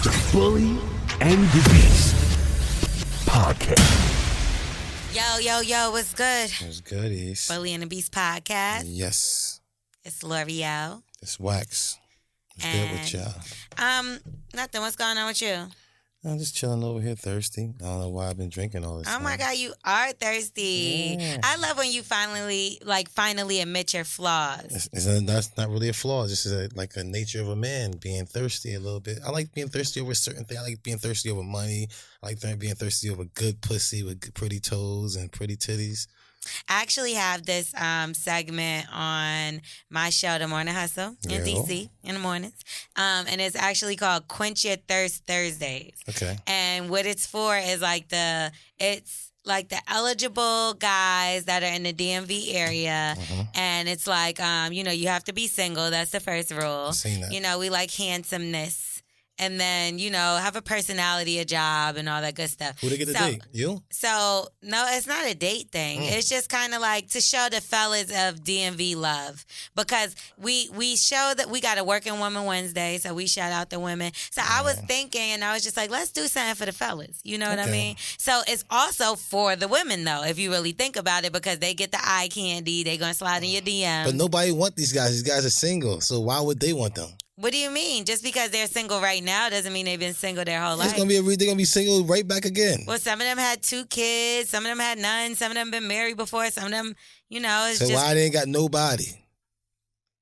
The Bully and the Beast Podcast. Yo, what's good? What's good, East? Bully and the Beast Podcast. Yes. It's L'Oreal. It's Wax. What's good with y'all? Nothing. What's going on with you? I'm just chilling over here thirsty. I don't know why I've been drinking all this Oh time. my God, you are thirsty. Yeah. I love when you finally admit your flaws. That's not really a flaw. It's just like a nature of a man, being thirsty a little bit. I like being thirsty over certain things. I like being thirsty over money. I like being thirsty over good pussy with good, pretty toes and pretty titties. I actually have this segment on my show, The Morning Hustle, in DC in the mornings. And it's actually called Quench Your Thirst Thursdays. Okay. And what it's for is it's like the eligible guys that are in the DMV area. And it's like, you have to be single. That's the first rule. I've seen that. We like handsomeness. And then, have a personality, a job, and all that good stuff. Who they get to date? You? So, no, it's not a date thing. It's just kind of like to show the fellas of DMV love. Because we show that we got a Working Woman Wednesday, so we shout out the women. So I was thinking, and I was just like, let's do something for the fellas. You know what I mean? So it's also for the women, though, if you really think about it, because they get the eye candy. They're going to slide in your DM. But nobody want these guys. These guys are single. So why would they want them? What do you mean? Just because they're single right now doesn't mean they've been single their whole life. They're gonna be single right back again. Well, some of them had 2 kids. Some of them had none. Some of them been married before. Some of them, it's so just... why they ain't got nobody?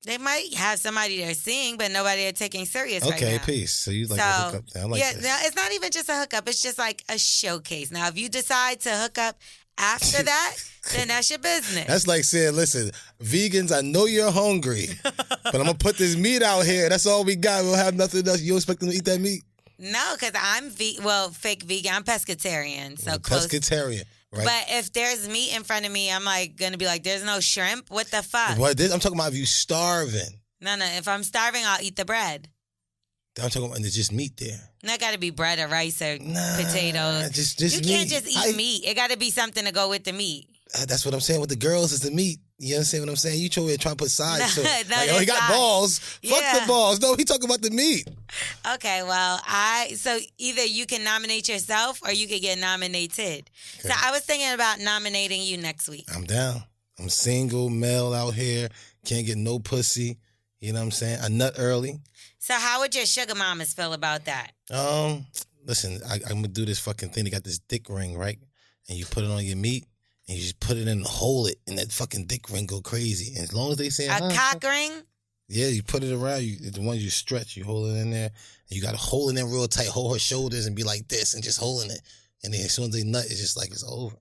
They might have somebody they're seeing, but nobody they're taking serious right now. Okay, peace. So you like a hookup thing. I like that. No, it's not even just a hookup. It's just like a showcase. Now, if you decide to hook up after that, then that's your business. That's like saying, listen, vegans, I know you're hungry, but I'm going to put this meat out here. That's all we got. We'll have nothing else. You don't expect them to eat that meat? No, because I'm fake vegan. I'm pescatarian. So close. Pescatarian, right? But if there's meat in front of me, I'm going to be like, there's no shrimp? What the fuck? I'm talking about if you starving. No. If I'm starving, I'll eat the bread. I'm talking about there's just meat there. Not got to be bread or rice or potatoes. Just you meat. Can't just eat meat. It got to be something to go with the meat. That's what I'm saying. With the girls, is the meat. You understand what I'm saying? You trying to put sides to it. No, he got balls. Fuck the balls. No, he talking about the meat. Okay, well, so either you can nominate yourself or you could get nominated. Okay. So I was thinking about nominating you next week. I'm down. I'm single, male out here. Can't get no pussy. You know what I'm saying? I nut early. So how would your sugar mamas feel about that? Listen, I'm going to do this fucking thing. They got this dick ring, right? And you put it on your meat. And you just put it in and hold it, and that fucking dick ring go crazy. And as long as they say a cock ring? Yeah, you put it around. The ones you stretch, you hold it in there. And you got to hold it in real tight, hold her shoulders and be like this and just holding it. And then as soon as they nut, it's just like it's over.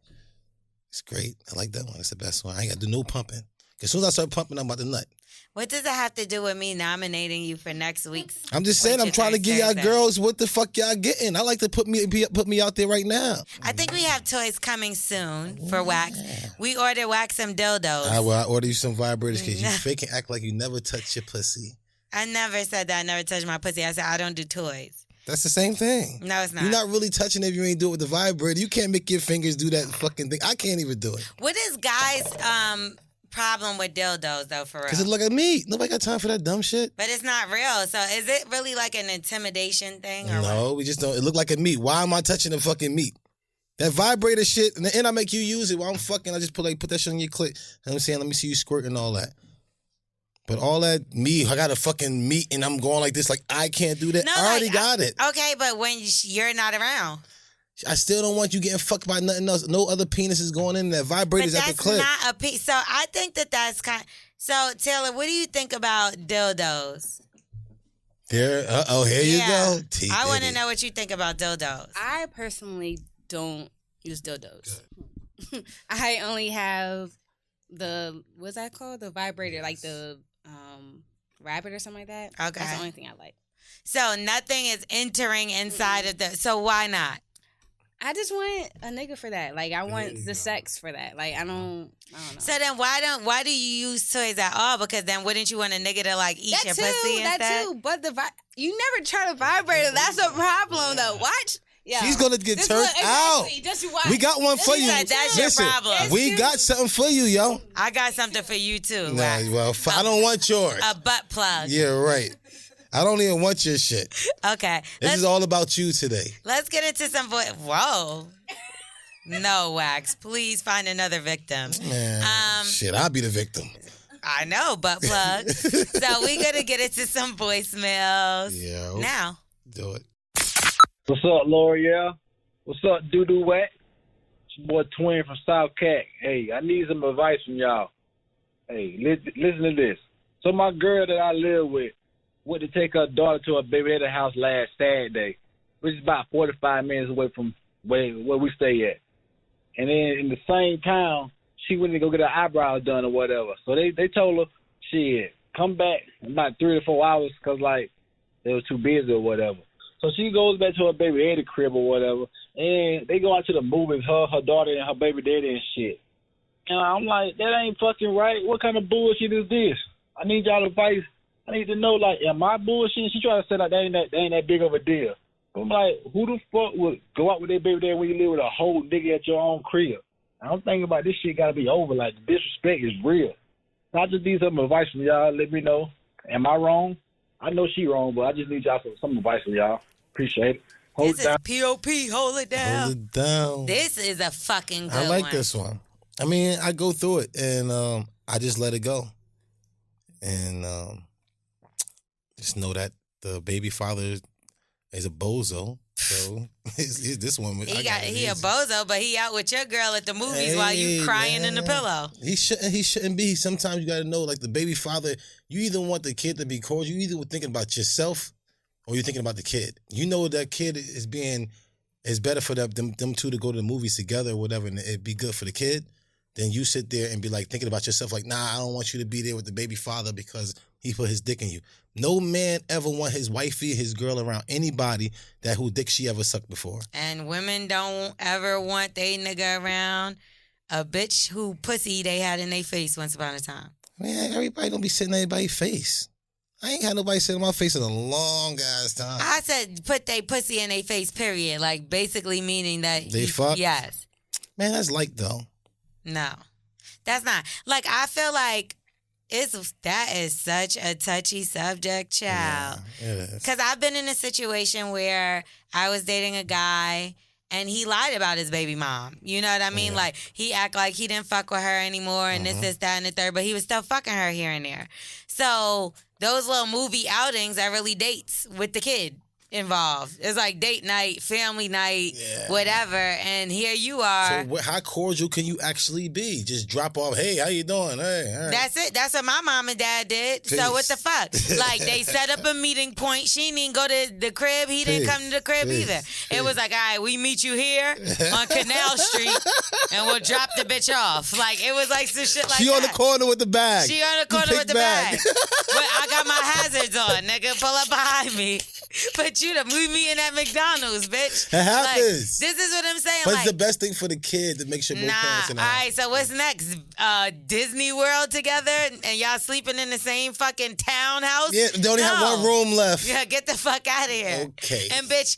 It's great. I like that one. It's the best one. I ain't got to do no pumping. As soon as I start pumping, I'm about to nut. What does it have to do with me nominating you for next week's? I'm just saying, I'm trying to give y'all girls what the fuck y'all getting. I like to put me out there right now. I think we have toys coming soon for Wax. We ordered Wax some dildos. I order you some vibrators because you fake and act like you never touch your pussy. I never said that. I never touched my pussy. I said I don't do toys. That's the same thing. No, it's not. You're not really touching it if you ain't do it with the vibrator. You can't make your fingers do that fucking thing. I can't even do it. What is guys' problem with dildos, though, for real? Because it look like meat. Nobody got time for that dumb shit. But it's not real. So is it really like an intimidation thing? Or no, what? We just don't. It look like a meat. Why am I touching the fucking meat? That vibrator shit, and the end I make you use it while I'm fucking. I just put that shit on your clit. You know what I'm saying? Let me see you squirt and all that. But all that meat, I got a fucking meat, and I'm going like this, like I can't do that. No, I already got it. Okay, but when you're not around. I still don't want you getting fucked by nothing else. No other penises going in there. Vibrators at the clip. That's not a piece. So I think that's kind. So Taylor, what do you think about dildos? Here you go. I want to know what you think about dildos. I personally don't use dildos. I only have what's that called? The vibrator, like the rabbit or something like that. Okay. That's the only thing I like. So nothing is entering inside of so why not? I just want a nigga for that. Like I want the sex for that. Like I don't know. So then why do you use toys at all? Because then wouldn't you want a nigga to like eat your pussy instead? That too. But you never try to vibrate it. That's a problem though. Watch. Yeah. She's gonna get turned out. Just watch. We got one for you. That's your problem. We got something for you, yo. I got something for you too. Nah, well, I don't want yours. A butt plug. Yeah, right. I don't even want your shit. Okay. This is all about you today. Let's get into some Whoa. No, Wax. Please find another victim. Man, shit, I'll be the victim. I know, butt plug. So we're going to get into some voicemails now. Do it. What's up, L'Oreal? What's up, Doo-Doo Wet? It's your boy Twin from South Cat. Hey, I need some advice from y'all. Hey, listen to this. So my girl that I live with went to take her daughter to her baby daddy's house last Saturday, which is about 45 minutes away from where we stay at. And then in the same town, she went to go get her eyebrows done or whatever. So they told her, shit, come back in about 3 to 4 hours because, like, they were too busy or whatever. So she goes back to her baby daddy crib or whatever, and they go out to the movies, her daughter and her baby daddy and shit. And I'm like, that ain't fucking right. What kind of bullshit is this? I need y'all advice. I need to know, like, am I bullshitting? She tried to say, like, that ain't that big of a deal. I'm like, who the fuck would go out with their baby daddy when you live with a whole nigga at your own crib? I'm thinking about this shit got to be over. Like, the disrespect is real. So I just need some advice from y'all. Let me know. Am I wrong? I know she wrong, but I just need y'all some advice from y'all. Appreciate it. Hold This it down. is P.O.P. Hold it down. Hold it down. This is a fucking good I like one. this one. I mean, I go through it, and I just let it go. And just know that the baby father is a bozo. So this one, He a bozo, but he out with your girl at the movies while you crying in the pillow. He shouldn't be. Sometimes you got to know, like the baby father, you either want the kid to be cordial, you either thinking about yourself or you're thinking about the kid. You know that kid is better for them two to go to the movies together or whatever, and it'd be good for the kid. Then you sit there and be like thinking about yourself, like, nah, I don't want you to be there with the baby father because he put his dick in you. No man ever want his wifey, his girl around anybody who dick she ever sucked before. And women don't ever want they nigga around a bitch who pussy they had in their face once upon a time. Man, everybody don't be sitting in everybody's face. I ain't had nobody sit in my face in a long ass time. I said put they pussy in their face, period. Like basically meaning that They fuck? Yes. Man, that's light though. No. That's not. Like I feel like that is such a touchy subject, child. Yeah, it is. Because I've been in a situation where I was dating a guy and he lied about his baby mom. You know what I mean? Yeah. Like, he act like he didn't fuck with her anymore and this, that, and the third, but he was still fucking her here and there. So those little movie outings are really dates with the kid involved. It's like date night, family night, whatever. And here you are. So how cordial can you actually be? Just drop off, hey, how you doing? Hey, all right. That's it. That's what my mom and dad did. Peace. So what the fuck? Like, they set up a meeting point. She didn't even go to the crib. He didn't come to the crib either. It was like, all right, we meet you here on Canal Street and we'll drop the bitch off. Like, it was like some shit like that. She on the corner with the bag. She on the corner with the bag. But I got my hazards on, nigga. Pull up behind me. But we meeting at McDonald's, bitch. It happens. Like, this is what I'm saying. But like, it's the best thing for the kid to make sure both parents in the all house. right, so what's next? Disney World together and y'all sleeping in the same fucking townhouse? Yeah, they only have one room left. Yeah, get the fuck out of here. Okay. And bitch,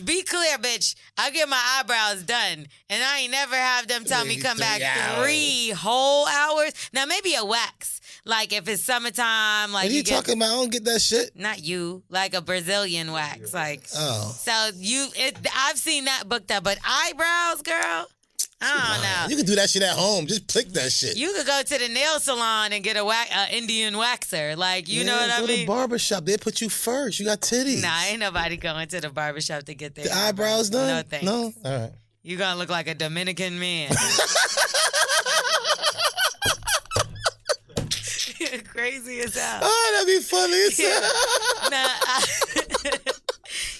be clear, bitch. I get my eyebrows done, and I ain't never have them tell me Maybe come back 3 3 whole hours. Now maybe a wax, like if it's summertime, like What are you talking about? I don't get that shit. not you, like a Brazilian wax, like. Oh. So I've seen that booked up, but eyebrows, girl, I don't know. You can do that shit at home. Just click that shit. You could go to the nail salon and get a Indian waxer. Like, you know what I Go mean? to the barbershop. They put you first. You got titties. Nah, ain't nobody going to the barbershop to get their The eyebrows done? No, thanks. No? All right. You gonna look like a Dominican man. Crazy as hell. Oh, that'd be funny as hell. Nah,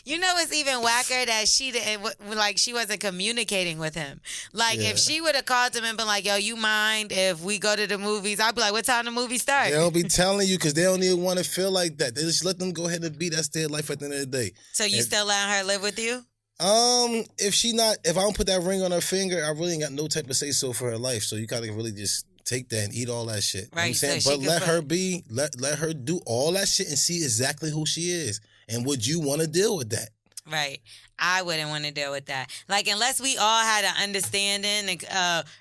you know it's even whacker that she wasn't communicating with him. Like, if she would have called him and been like, yo, you mind if we go to the movies? I'd be like, what time the movie start? They don't be telling you because they don't even want to feel like that. They just let them go ahead and be. That's their life at the end of the day. So you still letting her live with you? If I don't put that ring on her finger, I really ain't got no type of say so for her life. So you gotta really just take that and eat all that shit. You know what I'm Right, saying? so she But can let put- her be, let her do all that shit and see exactly who she is. And would you want to deal with that? Right. I wouldn't want to deal with that. Like, unless we all had an understanding,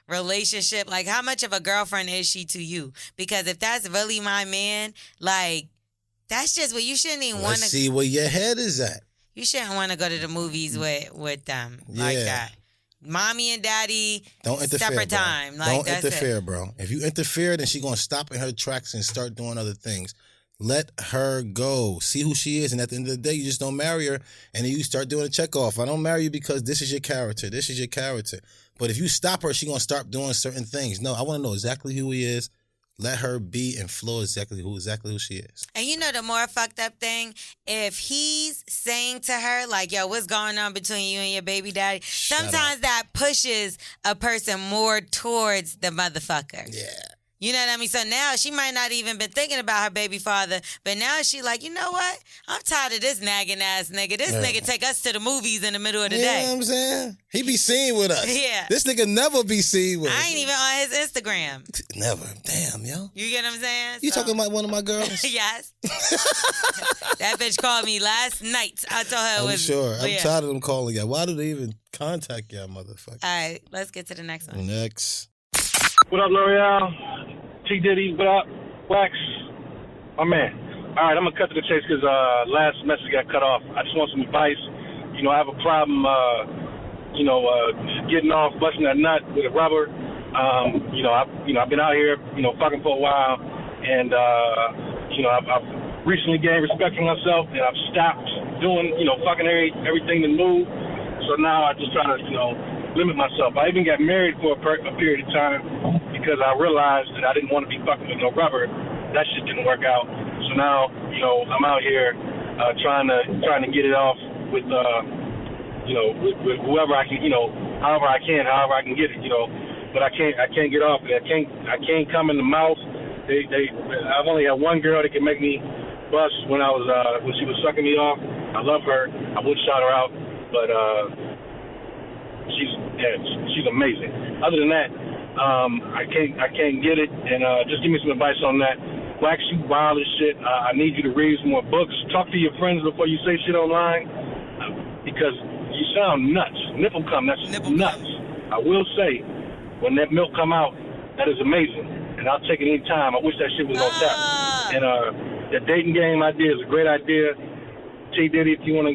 relationship, like, how much of a girlfriend is she to you? Because if that's really my man, like, That's just what you shouldn't even want Let's to. see where your head is at. You shouldn't want to go to the movies with them like Yeah. that. Mommy and daddy, Don't interfere, separate bro. time. Like, Don't that's interfere, it. bro. If you interfere, then she gonna stop in her tracks and start doing other things. Let her go. See who she is, and at the end of the day, you just don't marry her, and then you start doing a check off. I don't marry you because this is your character. This is your character. But if you stop her, she gonna start doing certain things. No, I want to know exactly who he is. Let her be and flow exactly who she is. And you know the more fucked up thing, if he's saying to her like, "Yo, what's going on between you and your baby daddy?" Sometimes that pushes a person more towards the motherfucker. Yeah. You know what I mean? So now she might not even been thinking about her baby father, but now she like, you know what? I'm tired of this nagging ass nigga. This nigga take us to the movies in the middle of the You know day. what I'm saying? He be seen with us. Yeah. This nigga never be seen with us. I ain't even on his Instagram. Never. Damn, yo. You get what I'm saying? You So- talking about one of my girls? Yes. That bitch called me last night. I told her it I'm was. sure. I'm yeah. tired of them calling y'all. Why do they even contact y'all, motherfucker? All right, let's get to the next one. Next. What up, L'Oreal? T. Diddy, what up? Wax, my man. All right, I'm going to cut to the chase because last message got cut off. I just want some advice. You know, I have a problem, getting off, busting that nut with a rubber. I've been out here, fucking for a while. And, I've recently gained respect for myself, and I've stopped doing, fucking everything to move. So now I just try to, limit myself. I even got married for a period of time because I realized that I didn't want to be fucking with no rubber. That shit didn't work out. So now, I'm out here trying to get it off with whoever I can, however I can get it, But I can't get off it. I can't come in the mouth. I've only had one girl that can make me bust when she was sucking me off. I love her. I would shout her out, but she's amazing. Other than that, I can't get it, and just give me some advice on that. Wax, you wild as shit. I need you to read some more books. Talk to your friends before you say shit online, because you sound nuts. Nipple cum, that's nuts. I will say, when that milk come out, that is amazing, and I'll take it any time. I wish that shit was on tap. And the dating game idea is a great idea. T. Diddy, if you want to,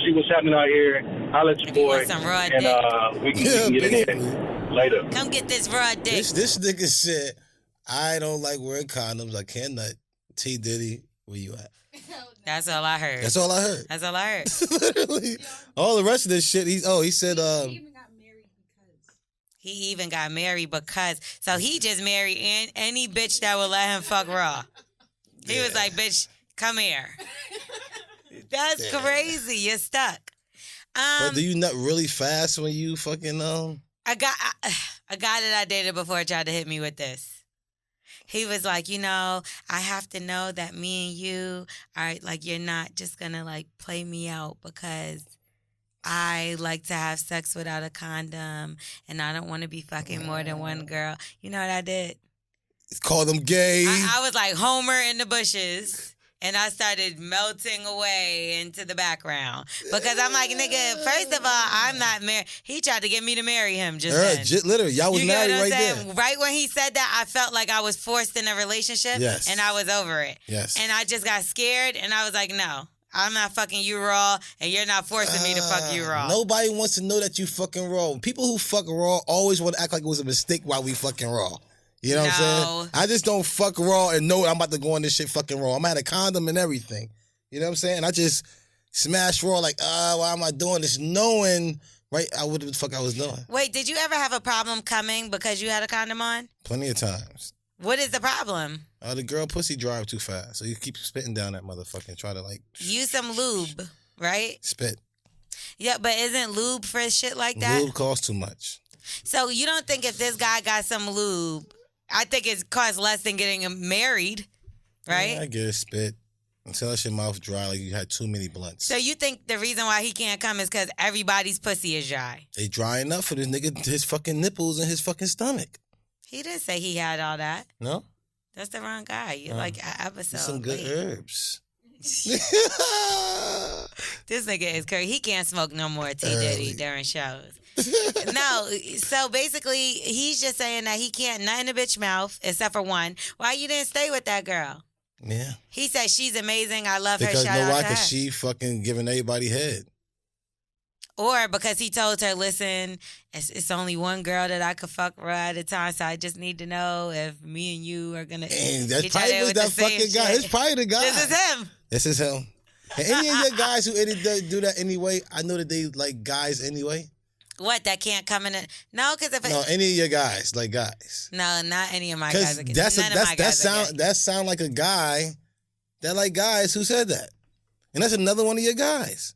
see what's happening out here, I'll let your If you boy, want some raw and we can get it in later. Come get this raw dick. This nigga said, I don't like wearing condoms. I can't nut. T. Diddy, where you at? That's all I heard. That's all I heard. That's all I heard. Literally. All the rest of this shit, he said, He even got married because. So he just married any bitch that would let him fuck raw. He was like, bitch, come here. That's crazy. You're stuck. but do you nut really fast when you fucking, A guy that I dated before tried to hit me with this. He was like, I have to know that me and you are like, you're not just gonna like play me out because I like to have sex without a condom and I don't want to be fucking more than one girl. You know what I did? call them gay? I was like Homer in the bushes. And I started melting away into the background. Because I'm like, nigga, first of all, I'm not married. He tried to get me to marry him just then. Literally, y'all was You get married what I'm right saying? there. Right when he said that, I felt like I was forced in a relationship. Yes. And I was over it. Yes. And I just got scared and I was like, no, I'm not fucking you raw and you're not forcing me to fuck you raw. Nobody wants to know that you fucking raw. People who fuck raw always want to act like it was a mistake while we fucking raw. You know what I'm No. saying? I just don't fuck raw and know I'm about to go on this shit fucking raw. I'm at a condom and everything. You know what I'm saying? I just smash raw like, why am I doing this? Knowing, right, what the fuck I was doing. Wait, did you ever have a problem coming because you had a condom on? Plenty of times. What is the problem? The girl pussy drive too fast. So you keep spitting down that motherfucker and try to like Use some lube, right? spit. Yeah, but isn't lube for shit like that? Lube costs too much. So you don't think if this guy got some lube, I think it costs less than getting him married, right? Yeah, I get it, spit. Until that your mouth dry like you had too many blunts. So you think the reason why he can't come is because everybody's pussy is dry? They dry enough for this nigga, his fucking nipples and his fucking stomach. He didn't say he had all that. No? That's the wrong guy. You're like an episode. Some good late. herbs. This nigga is crazy. He can't smoke no more T. Diddy during shows. No, so basically, he's just saying that he can't nut in a bitch mouth except for one. Why you didn't stay with that girl? Yeah. He said she's amazing. I love her. Because Shout out to her. because she fucking giving everybody head. Or because he told her, listen, it's only one girl that I could fuck at a time, so I just need to know if me and you are gonna. And that's get probably together was with that the same fucking guy. shit. It's probably the guy. This is him. This is him. And any of your guys who do that anyway, I know that they like guys anyway. What, that can't come in? No, because if No, any of your guys, like guys. no, not any of my guys. Because that sound like a guy that like guys who said that. And that's another one of your guys.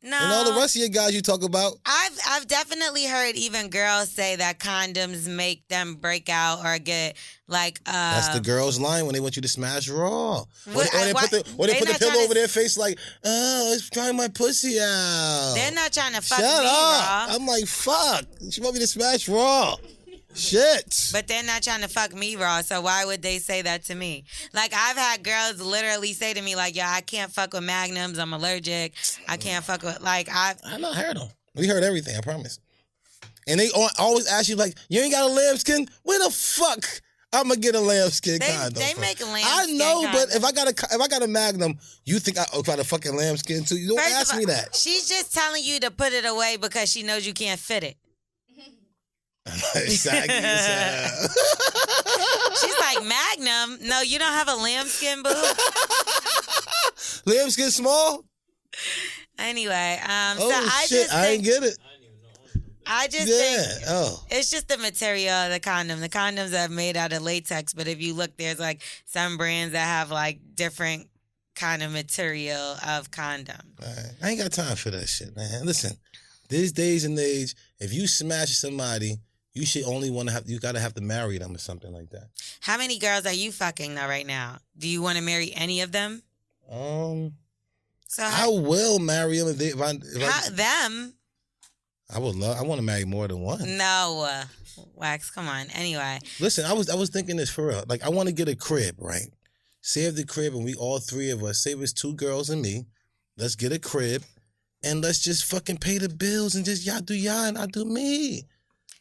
No, And all the rest of your guys you talk about. I've definitely heard even girls say that condoms make them break out or get like. That's the girls' line when they want you to smash raw. Or What- they why- put the they not pillow trying over to- their face like, oh, it's trying my pussy out. They're not trying to fuck Shut me up. raw, I'm like, fuck. She want me to smash raw. Shit. but they're not trying to fuck me raw. So why would they say that to me? Like I've had girls literally say to me like, "Yo, I can't fuck with magnums. I'm allergic. I can't fuck with like I." I not heard them. We heard everything, I promise. And they always ask you like, you ain't got a lambskin? Where the fuck I'm gonna get a lambskin condom They from? make lambskin I know, but condoms. if I got a magnum, you think I got a fucking lambskin too? You don't First ask of me all, that. She's just telling you to put it away because she knows you can't fit it. Exactly. She's like, Magnum? No, you don't have a lambskin boob? Lambskin small? Anyway, so Oh I shit! just I think, ain't get it. I just Yeah. think Oh. it's just the material of the condom. The condoms are made out of latex, but if you look, there's like some brands that have like different kind of material of condom. Right. I ain't got time for that shit, man. Listen, these days and age, if you smash somebody, you should only want to you gotta have to marry them or something like that. How many girls are you fucking though right now? Do you want to marry any of them? So I will marry them them? I want to marry more than one. No, Wax. Come on. Anyway, Listen, I was thinking this for real. Like, I want to get a crib, right? Save the crib, and we all three of us. Say it's 2 girls and me. Let's get a crib, and let's just fucking pay the bills and just y'all do y'all and I do me.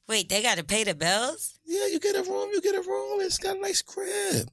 wait. They got to pay the bills. Yeah, you get a room. It's got a nice crib.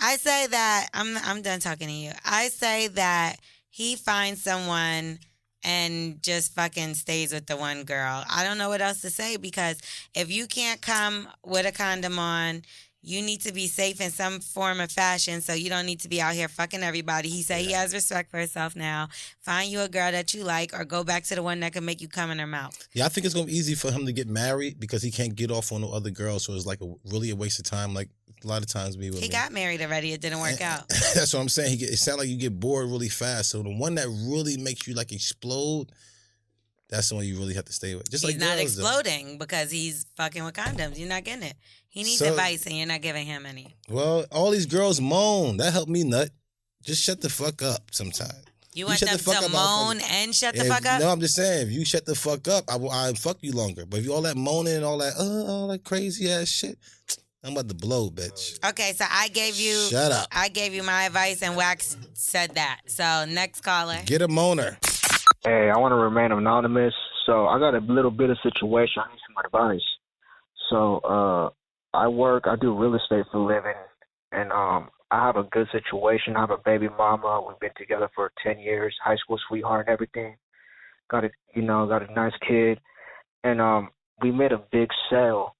I say that I'm done talking to you. I say that he finds someone and just fucking stays with the one girl. I don't know what else to say because if you can't come with a condom on, you need to be safe in some form of fashion, so you don't need to be out here fucking everybody. He said he has respect for himself now. Find you a girl that you like or go back to the one that can make you come in her mouth. Yeah, I think it's gonna be easy for him to get married because he can't get off on no other girls, so it's like really a waste of time. Like a lot of times we He got married already. It didn't work out. That's what I'm saying. It sounds like you get bored really fast. So the one that really makes you like explode, that's the one you really have to stay with. Just He's like not girls, though. exploding because he's fucking with condoms. You're not getting it. He needs So- advice and you're not giving him any. Well, all these girls moan. That helped me nut. Just shut the fuck up sometime. You want shut them the fuck to up, I'll moan and shut the If- fuck up? No, I'm just saying, if you shut the fuck up, I'll fuck you longer. But if you all that moaning and all that crazy ass shit, I'm about to blow, bitch. Okay, so I gave you Shut up. I gave you my advice and Wax said that. So next caller. Get a moaner. Hey, I want to remain anonymous. So I got a little bit of situation. I need some advice. So I do real estate for a living, and I have a good situation. I have a baby mama. We've been together for 10 years, high school sweetheart and everything. Got a nice kid, and we made a big sale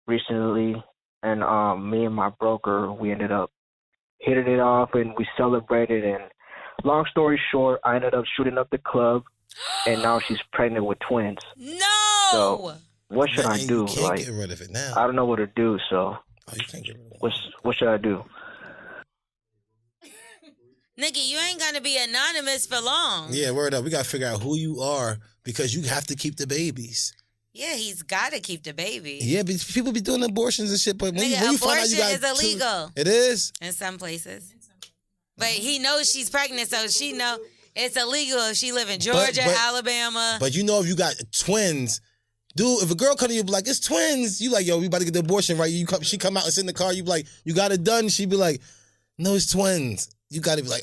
recently, and me and my broker, we ended up hitting it off, and we celebrated. And long story short, I ended up shooting up the club, and now she's pregnant with twins. No. So what should I Man, do? You can't Like, get rid of it now. I don't know what to do. So Oh, you can't get rid of it. what should I do? Nigga, you ain't gonna be anonymous for long. Yeah, word up. We gotta figure out who you are because you have to keep the babies. Yeah, he's gotta keep the baby. Yeah, but people be doing abortions and shit. But when Nigga, you find out you abortion got is illegal. it is. In some places. But he knows she's pregnant, so she know it's illegal if she live in Georgia, but- Alabama. But you know, if you got twins, dude, if a girl come to you be like, it's twins, you like, yo, we about to get the abortion, right? She come out and sit in the car, you be like, you got it done? She be like, no, it's twins. You got to be like,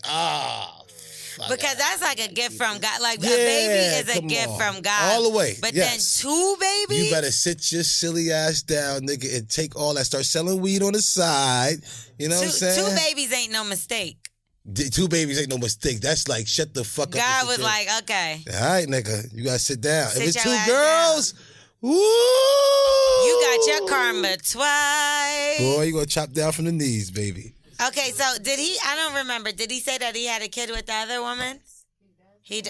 Because that's like a gift from God. Like Yeah, a baby is a come gift on. from God. All the way, But yes. then 2 babies? You better sit your silly ass down, nigga, and take all that. Start selling weed on the side. You know what I'm saying? 2 babies ain't no mistake. 2 babies ain't no mistake. That's like, shut the fuck up. God with was the like, okay. shit. All right, nigga, you gotta sit down. Sit if it's your 2 ass girls, woo! You got your karma twice. Boy, you gonna chop down from the knees, baby. Okay, so did he? I don't remember. Did he say that he had a kid with the other woman?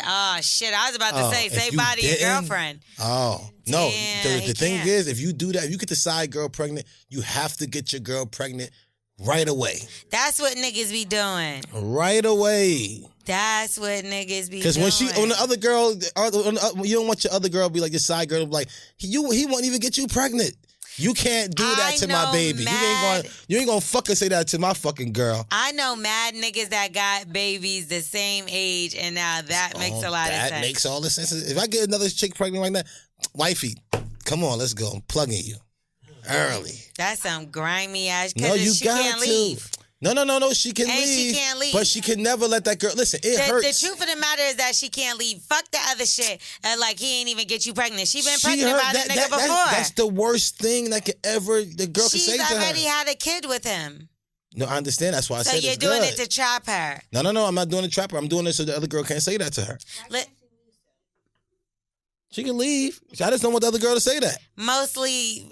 Oh shit! I was about to say, if say you body your didn't- girlfriend. Oh, no. Damn, The he thing can't. is, if you do that, if you get the side girl pregnant, you have to get your girl pregnant right away. That's what niggas be doing. Right away. That's what niggas be doing. Because when the other girl, you don't want your other girl to be like your side girl, to be like, he won't even get you pregnant. You can't do that I to my know baby. You ain't gonna fucking say that to my fucking girl. I know mad niggas that got babies the same age, and now that makes a lot of sense. That makes all the sense. If I get another chick pregnant right now, wifey, come on, let's go. I'm plugging you early. That's some grimy ass. No, you she got can't to. leave. No. She can And leave. she can't leave. But she can never let that girl. Listen, it The hurts. truth of the matter is that she can't leave. Fuck the other shit. Like he ain't even get you pregnant. She been pregnant by the nigga before. That's the worst thing that the girl can say She's to her. already had a kid with him. No, I understand. That's why I So said you're it's doing good. it to trap her. No. I'm not doing it trapper. I'm doing it so the other girl can't say that to her. She can leave. I just don't want the other girl to say that. Mostly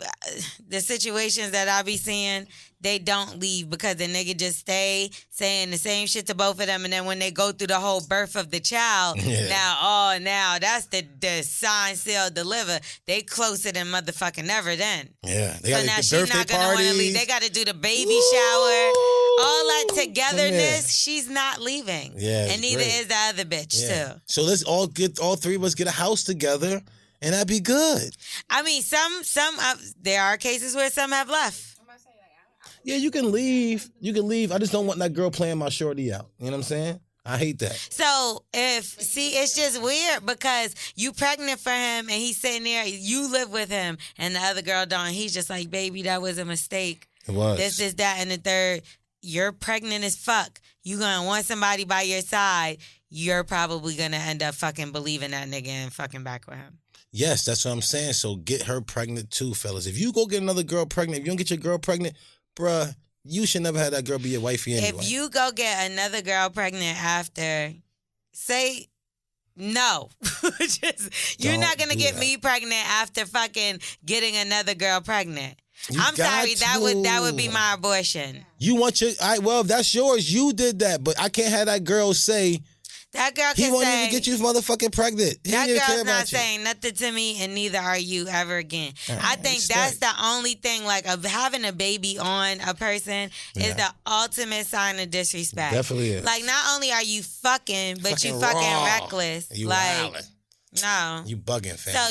the situations that I be seeing, they don't leave because the nigga just stay saying the same shit to both of them, and then when they go through the whole birth of the child, now that's the sign, seal, deliver. They closer than motherfucking ever then. Yeah. They So got now the she's birthday not gonna want to parties. leave. They got to do the baby shower, all that togetherness. She's not leaving. Yeah, it's and neither great. is the other bitch too. So let's all 3 of us get a house together, and that'd be good. I mean, there are cases where some have left. Yeah, you can leave. I just don't want that girl playing my shorty out. You know what I'm saying? I hate that. So it's just weird because you pregnant for him and he's sitting there, you live with him and the other girl don't. He's just like, baby, that was a mistake. It was. This, that, and the third. You're pregnant as fuck. You gonna want somebody by your side. You're probably gonna end up fucking believing that nigga and fucking back with him. Yes, that's what I'm saying. So get her pregnant too, fellas. If you go get another girl pregnant, if you don't get your girl pregnant, bruh, you should never have that girl be your wifey anyway. If you go get another girl pregnant after, say no. You're Don't not gonna do get that. me pregnant after fucking getting another girl pregnant. You I'm got sorry, that would be to. my abortion. You want your, well, if that's yours, you did that. But I can't have that girl say, That girl he can won't say, even get you motherfucking pregnant. He that didn't even care girl's about not you. saying nothing to me, and neither are you ever again. All I right, think that's the only thing, like, of having a baby on a person is the ultimate sign of disrespect. Definitely is. Like, not only are you fucking, but you fucking raw. reckless. You like, wildin'. no. You bugging, fam. So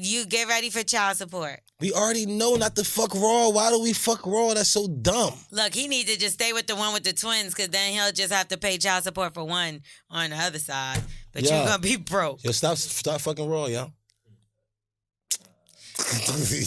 you get ready for child support. We already know not to fuck raw. Why do we fuck raw? That's so dumb. Look, he need to just stay with the one with the twins, because then he'll just have to pay child support for one on the other side. But Yeah. you're going to be broke. Yo, stop fucking raw, yo.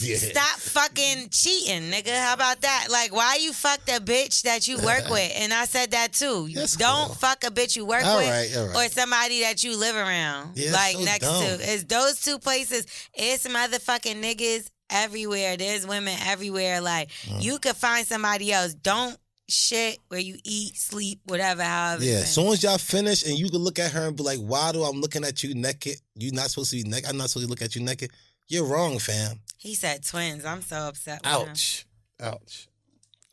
Yeah. Stop fucking cheating, nigga. How about that? Like, why you fuck the bitch that you work with? And I said that too. That's Don't cool. fuck a bitch you work All with right, all right. or somebody that you live around. Yeah, like so next dumb. to. It's those two places. It's motherfucking niggas everywhere. There's women everywhere. Like, you could find somebody else. Don't shit where you eat, sleep, whatever, however. Yeah, it's as soon as y'all finish and you can look at her and be like, why do I'm looking at you naked? You not supposed to be naked. I'm not supposed to look at you naked. You're wrong, fam. He said twins. I'm so upset with him. Ouch. Ouch.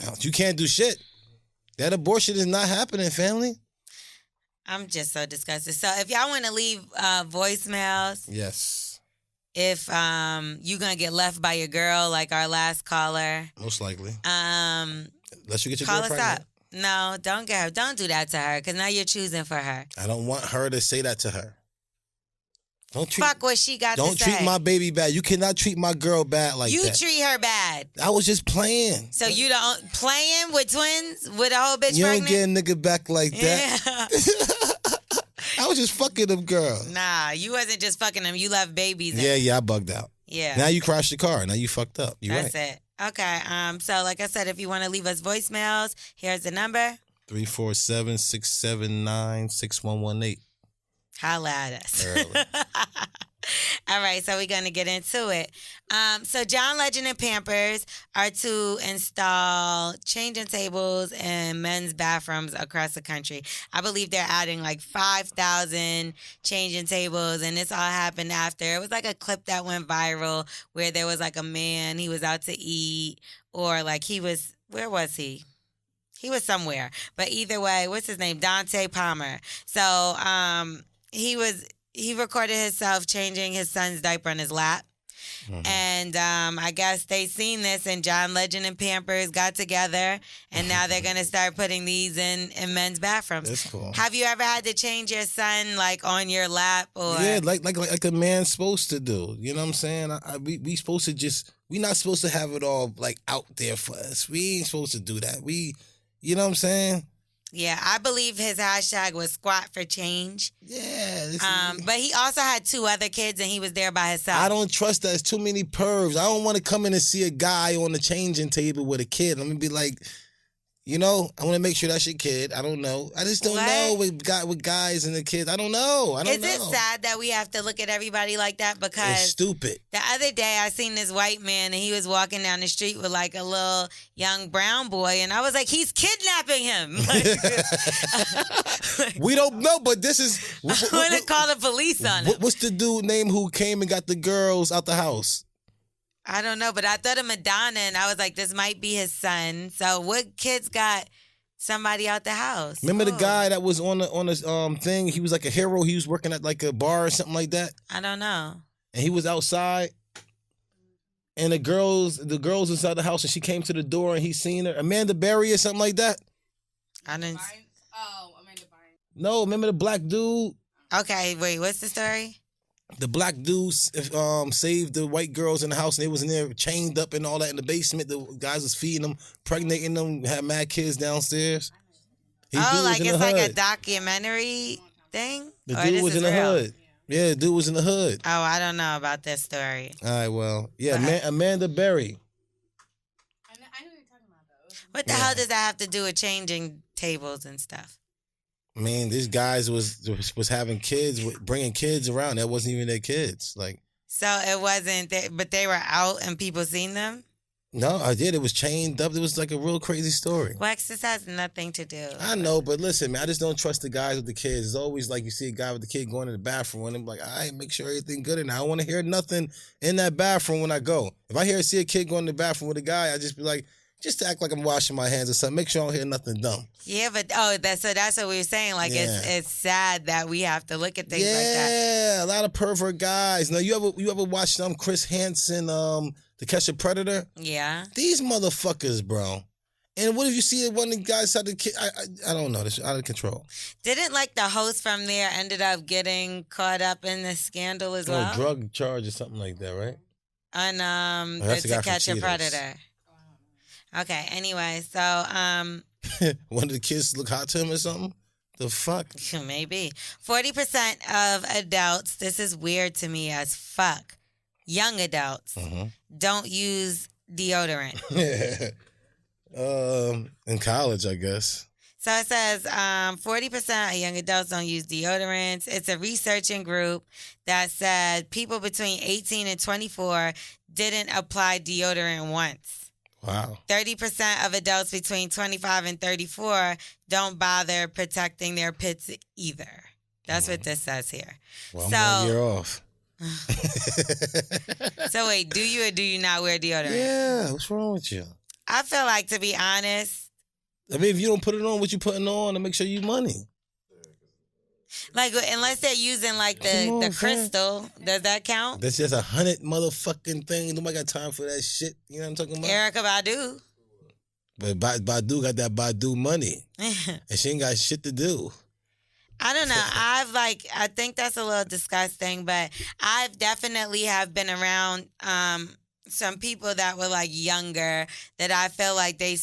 Ouch. You can't do shit. That abortion is not happening, family. I'm just so disgusted. So if y'all want to leave voicemails, Yes. if you gonna get left by your girl like our last caller, Most likely. unless you get your call girl us pregnant. up. No, don't get her. Don't do that to her, because now you're choosing for her. I don't want her to say that to her. Don't treat, Fuck what she got don't to say. treat my baby bad. You cannot treat my girl bad like you that. treat her bad. I was just playing. So you don't playing with twins with a whole bitch You pregnant? don't get a nigga back like that. Yeah. I was just fucking them girls. Nah, you wasn't just fucking them. You left babies. Yeah, I bugged out. Yeah. Now you crashed your car. Now you fucked up. You That's right. it. Okay. So like I said, if you want to leave us voicemails, here's the number. 347-679-6118. Holla at us. Early. All right, so we're going to get into it. So John Legend and Pampers are to install changing tables in men's bathrooms across the country. I believe they're adding like 5,000 changing tables, and this all happened after. It was like a clip that went viral where there was like a man, he was out to eat, or like where was he? He was somewhere. But either way, what's his name? Dante Palmer. So he recorded himself changing his son's diaper on his lap. Mm-hmm. And I guess they seen this, and John Legend and Pampers got together, and now they're going to start putting these in men's bathrooms. That's cool. Have you ever had to change your son like on your lap? Or Yeah, like a man's supposed to do. You know what I'm saying? We supposed to we not supposed to have it all like out there for us. We ain't supposed to do that. You know what I'm saying? Yeah, I believe his hashtag was squat for change. Yeah. But he also had 2 other kids, and he was there by himself. I don't trust that. It's too many pervs. I don't want to come in and see a guy on the changing table with a kid. I'm going to be like, I want to make sure that's your kid. I don't know. I just don't know with guys and the kids. I don't know. Is it sad that we have to look at everybody like that? Because it's stupid. The other day I seen this white man, and he was walking down the street with like a little young brown boy, and I was like, he's kidnapping him. We don't know, but this is... I want to call the police on him. What's the dude name who came and got the girls out the house? I don't know, but I thought of Madonna, and I was like, this might be his son. So what kids got somebody out the house? Remember the guy that was on the thing? He was like a hero. He was working at like a bar or something like that. I don't know. And he was outside, and the girls inside the house, and she came to the door, and he seen her. Amanda Berry or something like that. I didn't. Amanda Bynes. No, remember the black dude? Okay, wait, what's the story? The black dude saved the white girls in the house, and they was in there chained up and all that in the basement. The guys was feeding them, pregnating them, had mad kids downstairs. Like it's like a documentary thing? The dude was in the hood. Yeah, the dude was in the hood. Oh, I don't know about this story. All right, well, yeah, Amanda Berry. I know what you're talking about, though. What the hell does that have to do with changing tables and stuff? Man, these guys was having kids, bringing kids around. That wasn't even their kids. Like, so it wasn't, but they were out and people seen them? No, I did. It was chained up. It was like a real crazy story. Wax, this has nothing to do. I know, but listen, man, I just don't trust the guys with the kids. It's always like you see a guy with the kid going to the bathroom, and I'm like, all right, make sure everything good. And I don't want to hear nothing in that bathroom when I go. If I see a kid going to the bathroom with a guy, I just be like, just to act like I'm washing my hands or something. Make sure I don't hear nothing dumb. Yeah, but that's what we were saying. Like it's sad that we have to look at things like that. Yeah, a lot of pervert guys. Now you ever watch Chris Hansen, To Catch a Predator? Yeah. These motherfuckers, bro. And what if you see one of the guys had the kid? I don't know. This is out of control. Didn't like the host from there ended up getting caught up in the scandal as well? Drug charge or something like that, right? On that's the guy To from Catch a Cheaters. Predator. Okay, anyway, so one of the kids look hot to him or something? The fuck? maybe 40% of adults, this is weird to me as fuck, young adults don't use deodorant. In college, I guess. So it says 40% of young adults don't use deodorants. It's a researching group that said people between 18 and 24 didn't apply deodorant once. Wow. 30% of adults between 25 and 34 don't bother protecting their pits either. That's what this says here. Well, I'm 1 year off. So wait, do you or do you not wear deodorant? Yeah, what's wrong with you? I feel like, to be honest, I mean, if you don't put it on, what you putting on to make sure you money? like unless they're using like the crystal, does that count? That's just 100 motherfucking thing. Nobody got time for that shit. You know what I'm talking about? Erykah Badu. But Badu got that Badu money, and she ain't got shit to do. I don't know. I think that's a little disgusting, but I've definitely have been around some people that were like younger that I feel like they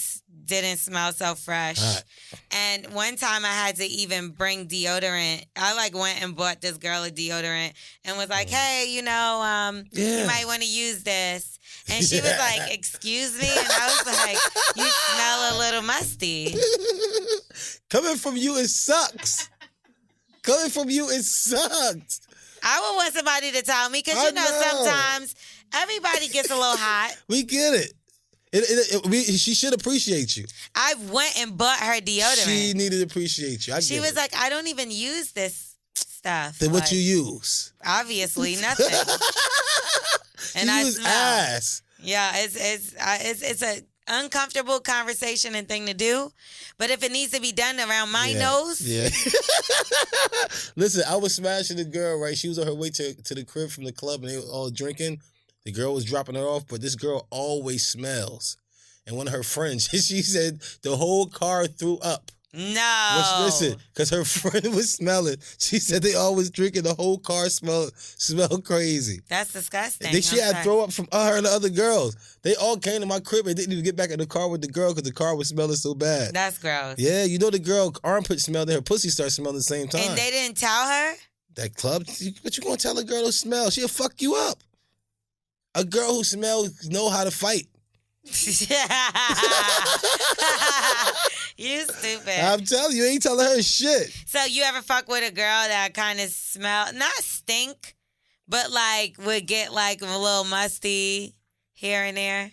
didn't smell so fresh. Hot. And one time I had to even bring deodorant. I like went and bought this girl a deodorant and was like, hey, you know, Yeah. you might want to use this. And she was Yeah. like, excuse me? And I was like, you smell a little musty. Coming from you, it sucks. Coming from you, it sucks. I would want somebody to tell me because, I you know, know. sometimes everybody gets a little hot. We get it. She should appreciate you. I went and bought her deodorant. She needed to appreciate you. She was like, I don't even use this stuff. then what Like, you use? Obviously, nothing. And you I use smell. ass. Yeah, it's a uncomfortable conversation and thing to do. But if it needs to be done around my nose, Yeah. Listen, I was smashing a girl, right? She was on her way to the crib from the club and they were all drinking. The girl was dropping her off, but this girl always smells. And one of her friends, she said the whole car threw up. no. Listen, because her friend was smelling. She said they always drinking. The whole car smell crazy. That's disgusting. Then she I'm had sorry. throw up from her and the other girls. They all came to my crib and didn't even get back in the car with the girl because the car was smelling so bad. That's gross. Yeah, you know the girl armpit smelled and her pussy started smelling at the same time. And they didn't tell her? That club, what you gonna tell a girl to smell? She'll fuck you up. A girl who smells know how to fight. You stupid. I'm telling you, ain't telling her shit. So you ever fuck with a girl that kind of smell, not stink, but like would get like a little musty here and there?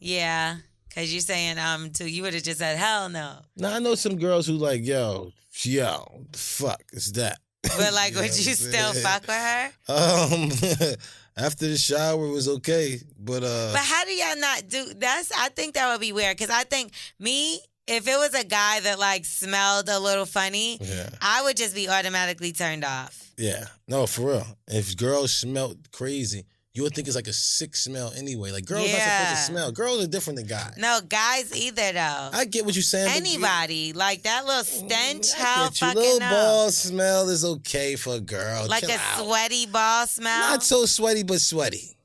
Yeah. Cause you saying too, you would have just said hell no. Now I know some girls who like, yo, the fuck is that? But like, You know would what you I'm still saying? fuck with her? After the shower was okay, but But how do y'all not do that's? I think that would be weird because I think if it was a guy that like smelled a little funny, yeah, I would just be automatically turned off. yeah, no, for real. If girls smelled crazy, you would think it's like a sick smell anyway. Like girls not supposed to smell. Girls are different than guys. No, guys either though. I get what you're saying. but Anybody like that little stench? I How get you. fucking Little no? ball smell is okay for a girl. Like Chill a out. sweaty ball smell. Not so sweaty, but sweaty.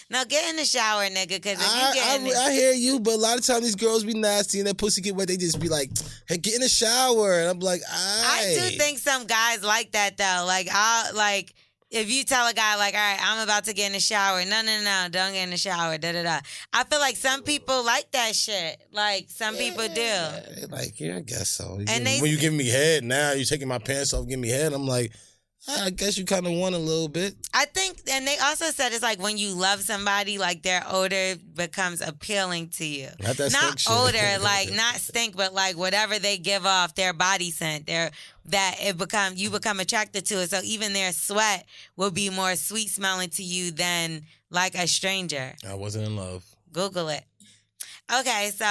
No, get in the shower, nigga. Because if you get in the I hear you, but a lot of times these girls be nasty and their pussy get wet. They just be like, "Hey, get in the shower," and I'm like, I do think some guys like that though. Like I'll like if you tell a guy like, all right, I'm about to get in the shower. No, don't get in the shower. Da da da. I feel like some people like that shit. Like some people do. Like, yeah, I guess so. And they- when you giving me head now, you taking my pants off, giving me head. I'm like, I guess you kind of want a little bit. I think, and they also said it's like when you love somebody, like their odor becomes appealing to you. Not that Not stink shit. odor, like not stink, but like whatever they give off, their body scent, you become attracted to it. So even their sweat will be more sweet smelling to you than like a stranger. I wasn't in love. Google it. Okay, so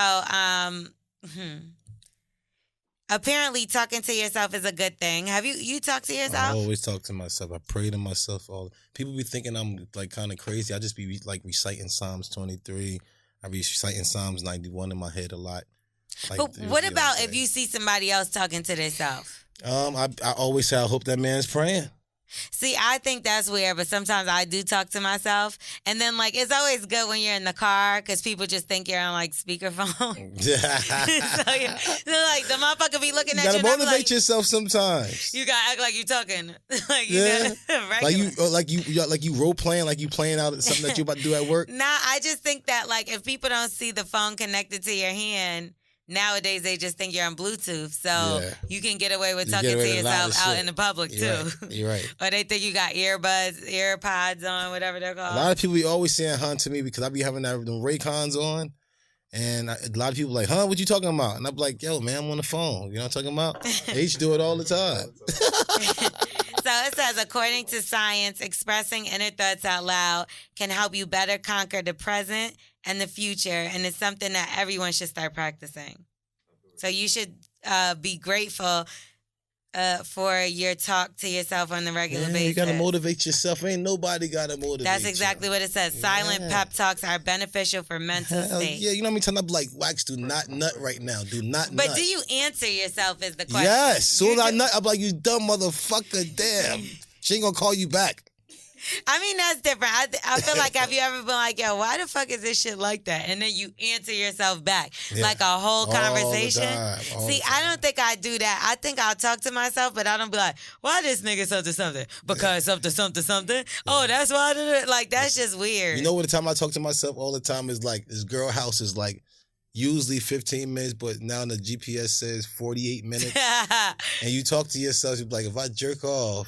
apparently talking to yourself is a good thing. Have you talked to I yourself? always talk to myself. I pray to myself. People be thinking I'm like kind of crazy. I just be like reciting Psalms 23. I be reciting Psalms 91 in my head a lot. Like, But it what be about like if that. you see somebody else talking to themselves? I always say I hope that man's praying. See, I think that's weird, but sometimes I do talk to myself. And then, like, it's always good when you're in the car because people just think you're on, like, speakerphone. Yeah. so, like, the motherfucker be looking You at gotta you and I be motivate like, yourself sometimes. you gotta act like you're talking. like, Yeah. regular. like you role playing, like you playing out something that you about to do at work. Nah, I just think that, like, if people don't see the phone connected to your hand, nowadays they just think you're on Bluetooth. So Yeah. you can get away with You talking get away to with a lot of yourself out shit. in the public, You're too. right. You're right. Or they think you got AirPods on, whatever they're called. A lot of people be always saying "huh" to me because I be having them Raycons on, and a lot of people like, "Huh, what you talking about?" And I'm like, "Yo, man, I'm on the phone. You know what I'm talking about?" They used to do it all the time. So it says, according to science, expressing inner thoughts out loud can help you better conquer the present and the future, and it's something that everyone should start practicing. So you should be grateful for your talk to yourself on the regular Yeah, basis. you gotta motivate yourself. Ain't nobody gotta motivate. That's exactly what it says. Silent Yeah. pep talks are beneficial for mental Hell state. yeah, you know how many times I'm like, Wax, do not nut right now. Do not nut. But do you answer yourself is the question. Yes. Soon as I do- nut, I'm like, you dumb motherfucker. Damn. She ain't gonna call you back. I mean, that's different. I feel like, have you ever been like, yo, why the fuck is this shit like that? And then you answer yourself back. Yeah. Like a whole All the conversation. time, all See, the I time. don't think I do that. I think I'll talk to myself, but I don't be like, why this nigga something something? Because something something something. Oh, that's why I did it. Like, that's just weird. You know what the time I talk to myself all the time is like, this girl house is like usually 15 minutes, but now the GPS says 48 minutes. And you talk to yourself, you're like, if I jerk off,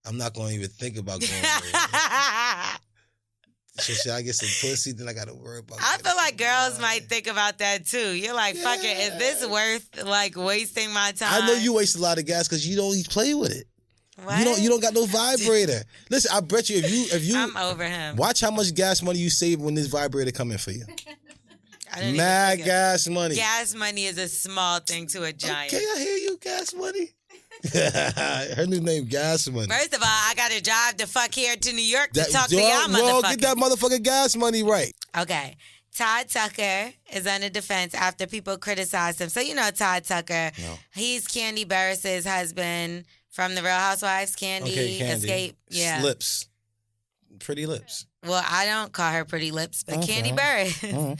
I'm not going to even think about going there. So should I get some pussy? Then I got to worry about I getting feel like some girls wine. might think about that too. You're like, fuck it, is this worth like wasting my time? I know you waste a lot of gas because you don't even play with it. What? You don't got no vibrator. Listen, I bet you if you I'm over him. watch how much gas money you save when this vibrator come in for you. I didn't even Mad think of- gas money. Gas money is a small thing to a giant. Okay, I hear you, gas money. Her new name, gas money. First of all, I gotta drive the fuck here to New York to talk to yo, y'all motherfuckers. get that motherfucking gas money right. Okay. Todd Tucker is under defense after people criticized him. So you know Todd Tucker. No. He's Candy Barris's husband from The Real Housewives. Candy, Okay, Candy. Escape. Yeah. Lips. Pretty lips. Well, I don't call her Pretty Lips, but Okay. Candy Barris. Mhm.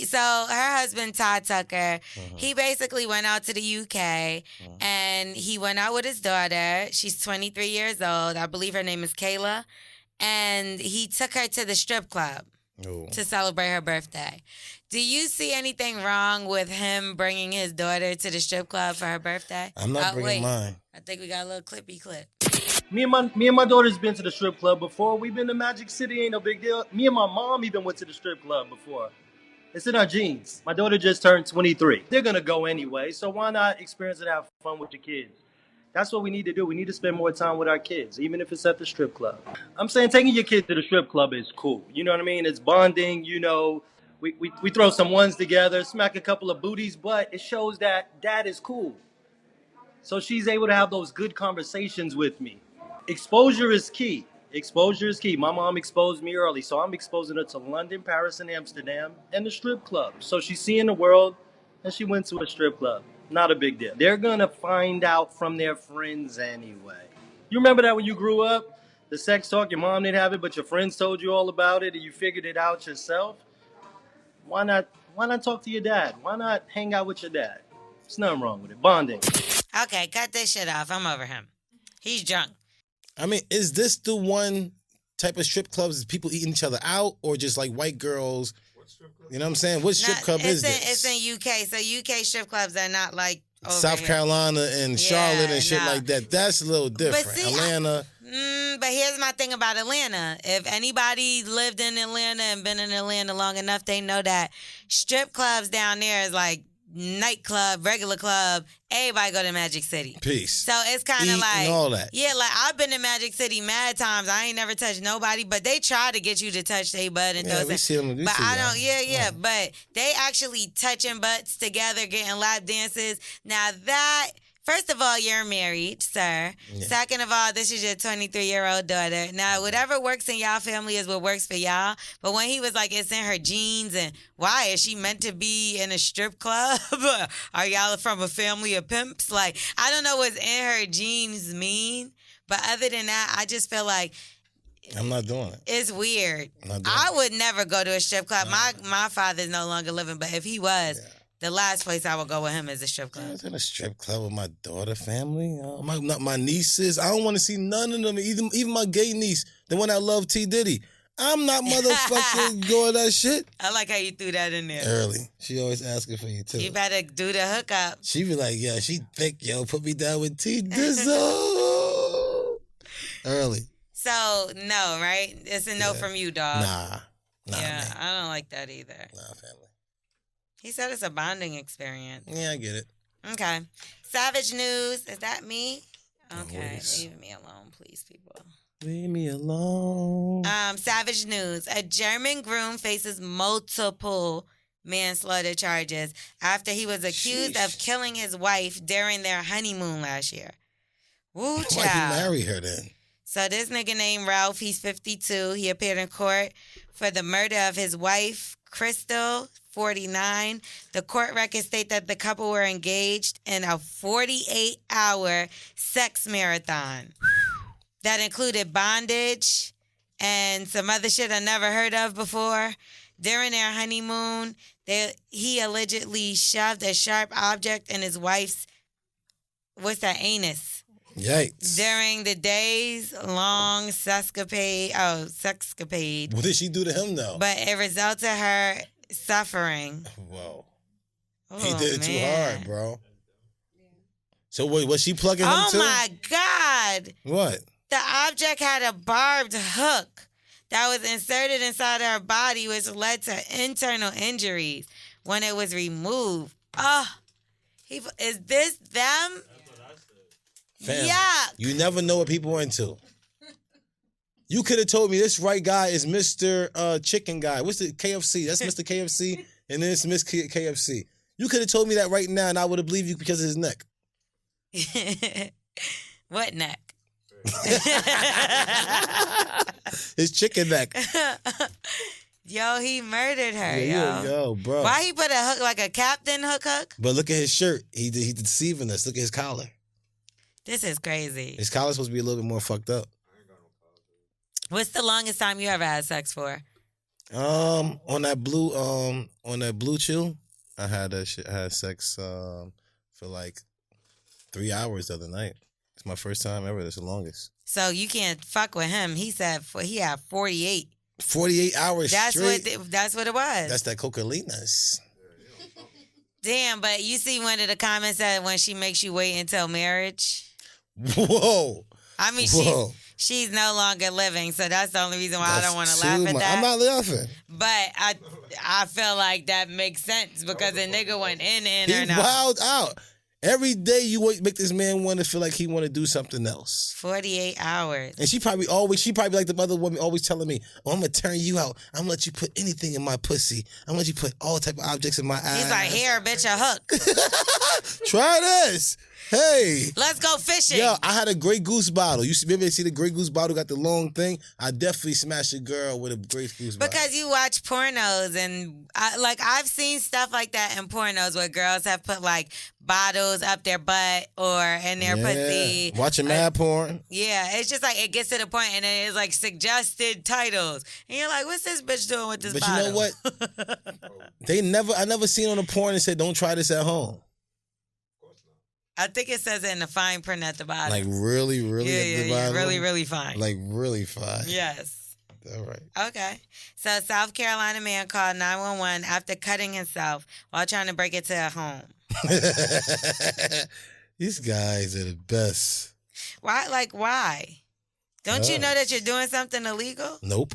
So her husband Todd Tucker, Mm-hmm. he basically went out to the UK and he went out with his daughter. She's 23 years old. I believe her name is Kayla. And he took her to the strip club Oh. to celebrate her birthday. Do you see anything wrong with him bringing his daughter to the strip club for her birthday? I'm not bringing wait. mine. I think we got a little clippy clip. Me and my daughter's been to the strip club before. We've been to Magic City, ain't no big deal. Me and my mom even went to the strip club before. It's in our genes. My daughter just turned 23. They're gonna go anyway, so why not experience and have fun with the kids? That's what we need to do. We need to spend more time with our kids, even if it's at the strip club. I'm saying taking your kid to the strip club is cool. You know what I mean? It's bonding, you know. We throw some ones together, smack a couple of booties, but it shows that dad is cool. So she's able to have those good conversations with me. Exposure is key. Exposure is key. My mom exposed me early, so I'm exposing her to London, Paris, and Amsterdam, and the strip club. So she's seeing the world, and she went to a strip club. Not a big deal. They're gonna find out from their friends anyway. You remember that when you grew up? The sex talk, your mom didn't have it, but your friends told you all about it, and you figured it out yourself? Why not talk to your dad? Why not hang out with your dad? There's nothing wrong with it. Bonding. Okay, cut this shit off. I'm over him. He's drunk. I mean, is this the one type of strip clubs? Is people eating each other out or just like white girls? You know what I'm saying? What strip club is this? It's in UK. So UK strip clubs are not like over South here. Carolina and Charlotte and shit no. like that. That's a little different. see, Atlanta. But here's my thing about Atlanta. If anybody lived in Atlanta and been in Atlanta long enough, they know that strip clubs down there is like nightclub, regular club. Everybody go to Magic City. Peace. So it's kind Eat of like and all that. Yeah, like I've been in Magic City mad times. I ain't never touched nobody, but they try to get you to touch their butt and Yeah, those we things. see them. We But see I y'all. don't. Yeah. But they actually touching butts together, getting lap dances. Now that. First of all, you're married, sir. Yeah. Second of all, this is your 23-year-old daughter. Now, whatever works in y'all family is what works for y'all. But when he was like, it's in her genes, and why? Is she meant to be in a strip club? Are y'all from a family of pimps? Like, I don't know what's in her genes mean. But other than that, I just feel like I'm not doing it. it's weird. I'm not doing I it. would never go to a strip club. My father's no longer living, but if he was, the last place I would go with him is a strip I club. was in a strip club with my daughter family. My nieces. I don't want to see none of them. Even my gay niece, the one that loved T. Diddy. I'm not motherfucking going that shit. I like how you threw that in there. Early. She always asking for you too. You better do the hookup. She be like, yeah, she thick, yo. Put me down with T. Dizzle. Early. So, no, right? It's a no Yeah. from you, dog. Nah, Yeah, man. I don't like that either. Nah, family. He said it's a bonding experience. Yeah, I get it. Okay. Savage news. Is that me? No Okay. worries. Leave me alone, please, people. Leave me alone. Savage news. A German groom faces multiple manslaughter charges after he was accused of Sheesh. killing his wife during their honeymoon last year. Woo, Why'd you child. marry her then? So this nigga named Ralph, he's 52. He appeared in court for the murder of his wife, Crystal, 49. The court records state that the couple were engaged in a 48-hour sex marathon. that included bondage and some other shit I never heard of before. During their honeymoon, he allegedly shoved a sharp object in his wife's, anus. Yikes. During the days-long sexcapade. What did she do to him, though? But it resulted in her suffering. Whoa. Oh, He did it too man. hard, bro. So wait, was she plugging him too? Oh, my God. What? The object had a barbed hook that was inserted inside her body, which led to internal injuries when it was removed. Oh, is this them? Fam, Yuck. you never know what people are into. You could have told me this right guy is Mr. Chicken Guy. What's the KFC? That's Mr. KFC, and then it's Miss KFC. You could have told me that right now, and I would have believed you because of his neck. What neck? His chicken neck. Yo, he murdered her, Yo, bro. Why he put a hook, like a captain hook? But look at his shirt. He deceiving us. Look at his collar. This is crazy. His collar's supposed to be a little bit more fucked up. What's the longest time you ever had sex for? On that blue chew, I had sex for like 3 hours the other night. It's my first time ever. That's the longest. So you can't fuck with him. He said he had 48. 48 hours straight. That's what it was. That's that Cocalinas. Damn, but you see one of the comments that when she makes you wait until marriage. Whoa. I mean, Whoa. she's no longer living, so that's the only reason why I don't want to That's laugh too at much. that. I'm not laughing. But I feel like that makes sense because the nigga went in He or not. wilded out. Every day you make this man want to feel like he want to do something else. 48 hours. And she probably like the other woman always telling me, oh, I'm going to turn you out. I'm going to let you put anything in my pussy. I'm going to let you put all type of objects in my ass. He's like, here, bitch, a hook. Try this. Hey. Let's go fishing. Yo, I had a Grey Goose bottle. You maybe see the Grey Goose bottle got the long thing? I definitely smashed a girl with a Grey Goose bottle. Because you watch pornos and I've seen stuff like that in pornos where girls have put like bottles up their butt or in their pussy. Watching mad porn. Yeah, it's just like it gets to the point and then it's like suggested titles. And you're like, what's this bitch doing with this bottle? But you know what? I never seen on a porn and said, don't try this at home. I think it says it in the fine print at the bottom. Like really, really at the bottom? Really, really fine. Like really fine. Yes. All right. Okay. So South Carolina man called 911 after cutting himself while trying to break into a home. These guys are the best. Why? Like, why? Don't you know that you're doing something illegal? Nope.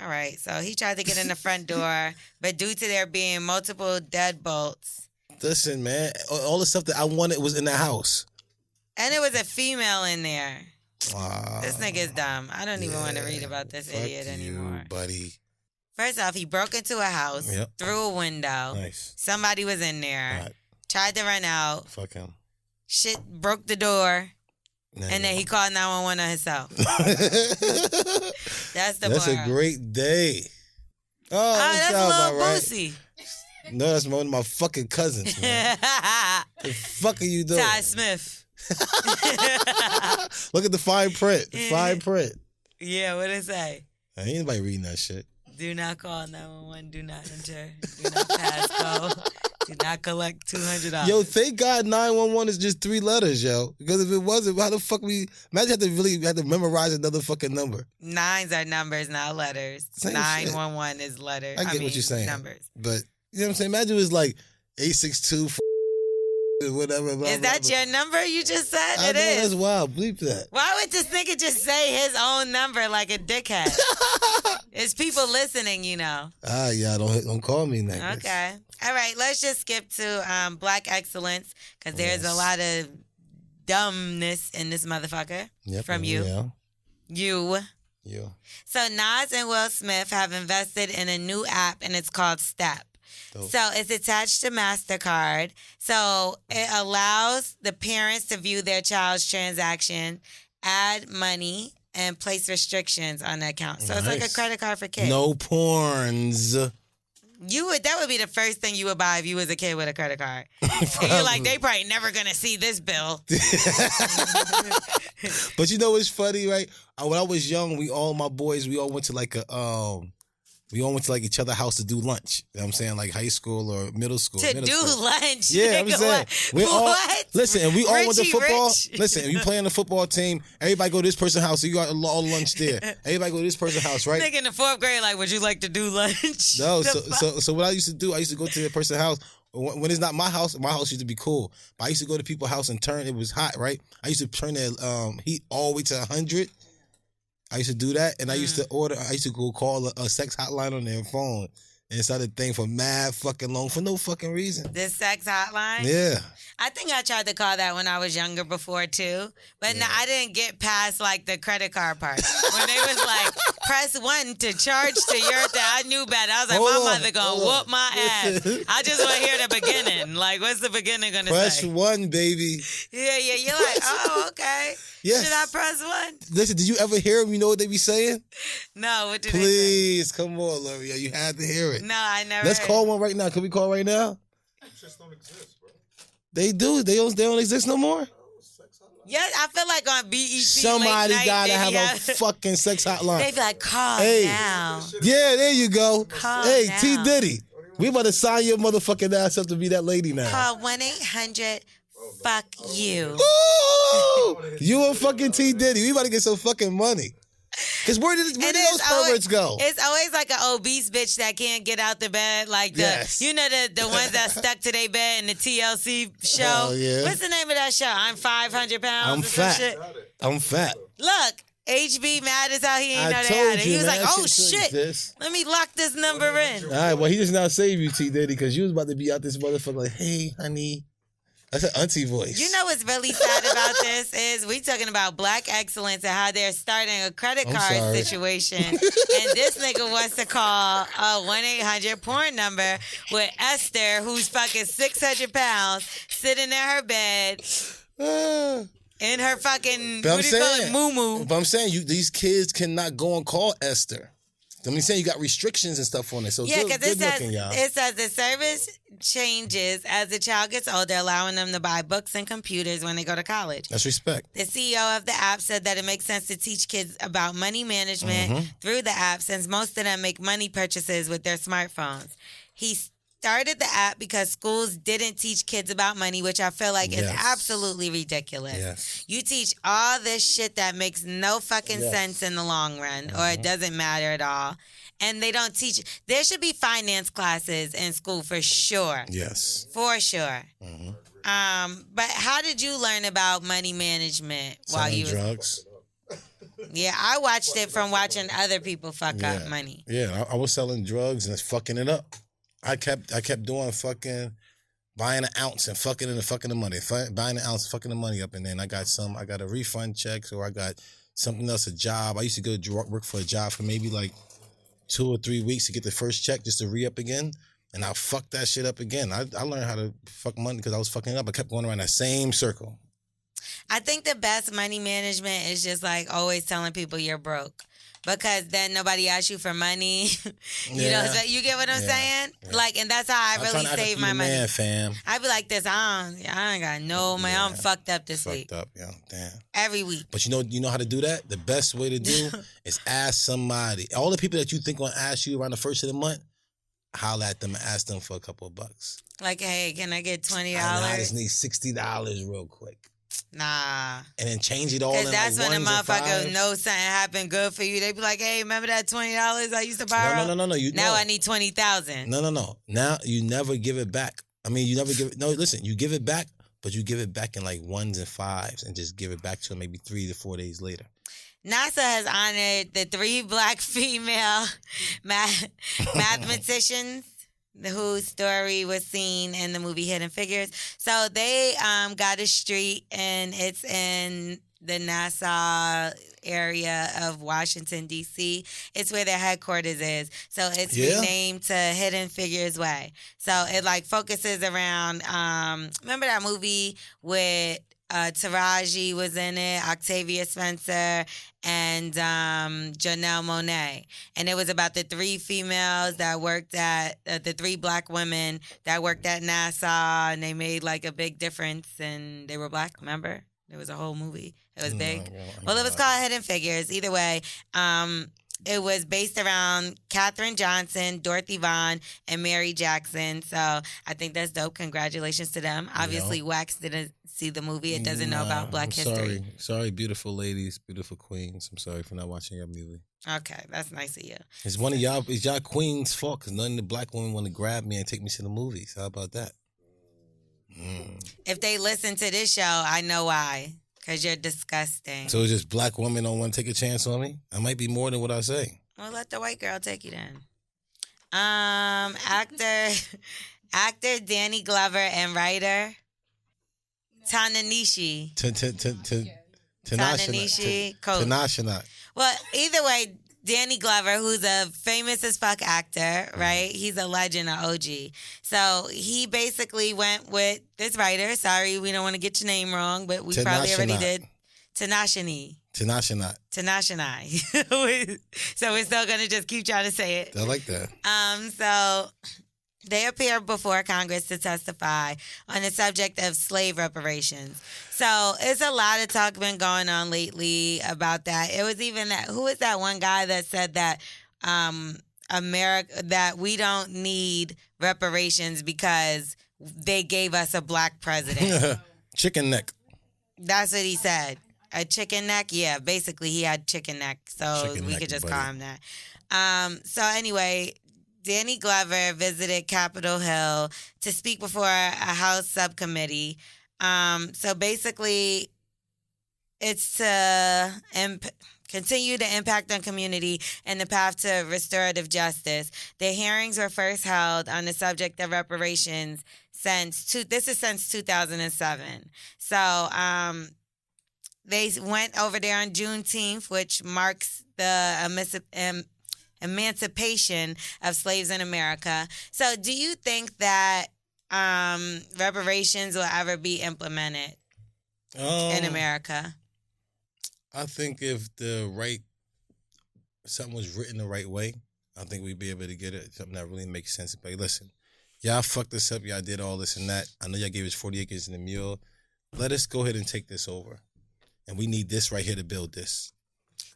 All right. So he tried to get in the front door, but due to there being multiple deadbolts, Listen, man, all the stuff that I wanted was in the house. and it was a female in there. Wow. This nigga's dumb. I don't even want to read about this Fuck idiot anymore. you, buddy. First off, he broke into a house, Yep. through a window. Nice. Somebody was in there, Right. tried to run out. Fuck him. Shit broke the door, Nah, and then he called 911 on himself. That's the That's a moral. great day. Oh, Oh, that that's sounds Lil about right. Boosie. No, that's one of my fucking cousins, man. The fuck are you doing? Ty Smith. Look at the fine print. The fine print. Yeah, what it say? Ain't anybody reading that shit. Do not call 911. Do not enter. Do not pass go. Do not collect $200. Yo, thank God 911 is just 3 letters, yo. Because if it wasn't, how the fuck imagine had to memorize another fucking number. 9s are numbers, not letters. Same 911 is letters. I get what you're saying. Numbers. But you know what I'm saying? Imagine it was like 862 whatever. Blah, Is blah, that blah. your number you just said? I It know, is. that's wild. Bleep that. Why would this nigga just say his own number like a dickhead? It's people listening, you know. Yeah, don't call me next. Okay. All right, let's just skip to Black Excellence because there's a lot of dumbness in this motherfucker from you. Yeah. You. Yeah. So Nas and Will Smith have invested in a new app and it's called Step. Dope. So it's attached to MasterCard. So it allows the parents to view their child's transaction, add money, and place restrictions on the account. So it's like a Nice. credit card for kids. No porns. That would be the first thing you would buy if you was a kid with a credit card. And you're like, they probably never gonna see this bill. But you know what's funny, right? When I was young, my boys, we all went to like each other's house to do lunch. You know what I'm saying? Like high school or middle school. To middle do school. lunch. Yeah, I'm nigga, saying. We all, what? listen, and we all went to Richie football. Rich. Listen, if you play on the football team, everybody go to this person's house. So you got all lunch there. Everybody go to this person's house, right? Nigga in the 4th grade, like, would you like to do lunch? No, The fuck? so what I used to do, I used to go to the person's house. When it's not my house used to be cool. But I used to go to people's house and it was hot, right? I used to turn the heat all the way to 100. I used to do that, and I used to go call a sex hotline on their phone. And it's not a thing for mad fucking long for no fucking reason. The sex hotline? Yeah. I think I tried to call that when I was younger before too. But no, I didn't get past like the credit card part. When they was like, press 1 to charge to your thing, I knew better. I was like, Hold my on, mother gonna hold on. whoop my ass. I just want to hear the beginning. Like, what's the beginning gonna Press say? 1, baby. Yeah, you're like, oh, okay. Yes. Should I press 1? Listen, did you ever hear them? You know what they be saying? No, what did they say? Please, come on, L'Oreal. You had to hear it. No, I never Let's heard. call one right now. Can we call right now? Just don't exist, bro. They do. They don't exist no more? Yeah, I feel like on BET Somebody late night, gotta they have be a out- fucking sex hotline. They be like, call Hey. now. Yeah, there you go. Call Hey, now. T. Diddy. We about to sign your motherfucking ass up to be that lady now. Call 1-800 fuck you. Ooh! You and fucking T. Diddy. We about to get some fucking money. Because where did And those it's always- perverts go? It's always like an obese bitch that can't get out the bed, like the Yes. the ones that stuck to their bed in the TLC show. Hell yeah. What's the name of that show? I'm 500 pounds. I'm or some fat. Shit. I'm fat. Look, HB mad as how he ain't I know they told had it. you, He was man, like, that oh shit shit, exists. let me lock this number in. All right, well, he just now saved you, T. Diddy, because you was about to be out this motherfucker like, hey, honey. That's an auntie voice. You know what's really sad about this is we talking about black excellence and how they're starting a credit I'm card sorry. situation. And this nigga wants to call a 1-800 porn number with Esther, who's fucking 600 pounds, sitting in her bed Ah. in her fucking, But I'm what do you call it, saying- moo-moo. But I'm saying these kids cannot go and call Esther. I'm saying you got restrictions and stuff on it. So Yeah, good, because good looking, y'all. it says the service changes as the child gets older, allowing them to buy books and computers when they go to college. That's respect. The CEO of the app said that it makes sense to teach kids about money management Mm-hmm. through the app since most of them make money purchases with their smartphones. He started the app because schools didn't teach kids about money, which I feel like is Yes. absolutely ridiculous. Yes. You teach all this shit that makes no fucking Yes. sense in the long run, or it doesn't matter at all. And they don't teach. There should be finance classes in school for sure. Yes. For sure. But how did you learn about money management while Selling you was drugs. Yeah, I watched it from watching other people fuck up money. Yeah, I was selling drugs and fucking it up. I kept doing fucking buying an ounce and fucking the money. Buying an ounce, fucking the money up, and then I got a refund checks or I got something else, a job. I used to go work for a job for maybe like 2 or 3 weeks to get the first check just to re-up again. And I fucked that shit up again. I learned how to fuck money because I was fucking it up. I kept going around that same circle. I think the best money management is just like always telling people you're broke. Because then nobody asks you for money. You know, so you get what I'm saying? Yeah. Like, and that's how I I'm really trying to act like save you my the money. man, fam. I be like this, I ain't got no money. I'm fucked up this week. Fucked up, yeah. Damn. Every week. But you know how to do that? The best way to do is ask somebody. All the people that you think gonna ask you around the first of the month, holler at them and ask them for a couple of bucks. Like, hey, can I get $20? I just need $60 real quick. Nah. And then change it all in Because that's like when the ones and motherfucker fives. knows something happened good for you. They be like, hey, remember that $20 I used to borrow? No. Now I need 20,000. No. Now you never give it back. I mean, you never give it. No, listen, you give it back, but you give it back in like ones and fives and just give it back to them maybe 3 to 4 days later. NASA has honored the 3 black female mathematicians whose story was seen in the movie Hidden Figures. So they got a street, and it's in the Nassau area of Washington, D.C. It's where their headquarters is. So it's renamed to Hidden Figures Way. So it like focuses around, remember that movie with Taraji was in it, Octavia Spencer, and Janelle Monáe. And it was about the three females that worked at, the three black women that worked at NASA, and they made like a big difference, and they were black, remember? There was a whole movie. It was big. Well, it was called Hidden Figures. Either way, it was based around Katherine Johnson, Dorothy Vaughan, and Mary Jackson. So I think that's dope. Congratulations to them. Obviously, Wax didn't see the movie. It doesn't know about Black history. Sorry, beautiful ladies, beautiful queens. I'm sorry for not watching your movie. Okay, that's nice of you. It's one of y'all. It's y'all queens' fault because none of the black women want to grab me and take me to the movies. How about that? If they listen to this show, I know why. Because you're disgusting. So it's just black women don't want to take a chance on me? I might be more than what I say. Well, let the white girl take you then. Actor Danny Glover and writer Ta-Nehisi. Ta-Nehisi Coates. Tanashanat. Well, either way, Danny Glover, who's a famous as fuck actor, right? He's a legend, an OG. So he basically went with this writer. Sorry, we don't want to get your name wrong, but we probably already did. Tanashanat. So we're still going to just keep trying to say it. I like that. So they appear before Congress to testify on the subject of slave reparations. So it's a lot of talk been going on lately about that. It was even that, who was that one guy that said that America, that we don't need reparations because they gave us a black president. Chicken neck. That's what he said. A chicken neck? Yeah, basically he had chicken neck. So Chicken we neck, could just buddy. call him that. So anyway, Danny Glover visited Capitol Hill to speak before a House subcommittee. So basically, it's to continue the impact on community and the path to restorative justice. The hearings were first held on the subject of reparations since 2007. So they went over there on Juneteenth, which marks the emancipation of slaves in America. So do you think that reparations will ever be implemented in America? I think if something was written the right way, I think we'd be able to get it. Something that really makes sense. But listen, y'all fucked this up. Y'all did all this and that. I know y'all gave us 40 acres and a mule. Let us go ahead and take this over. And we need this right here to build this.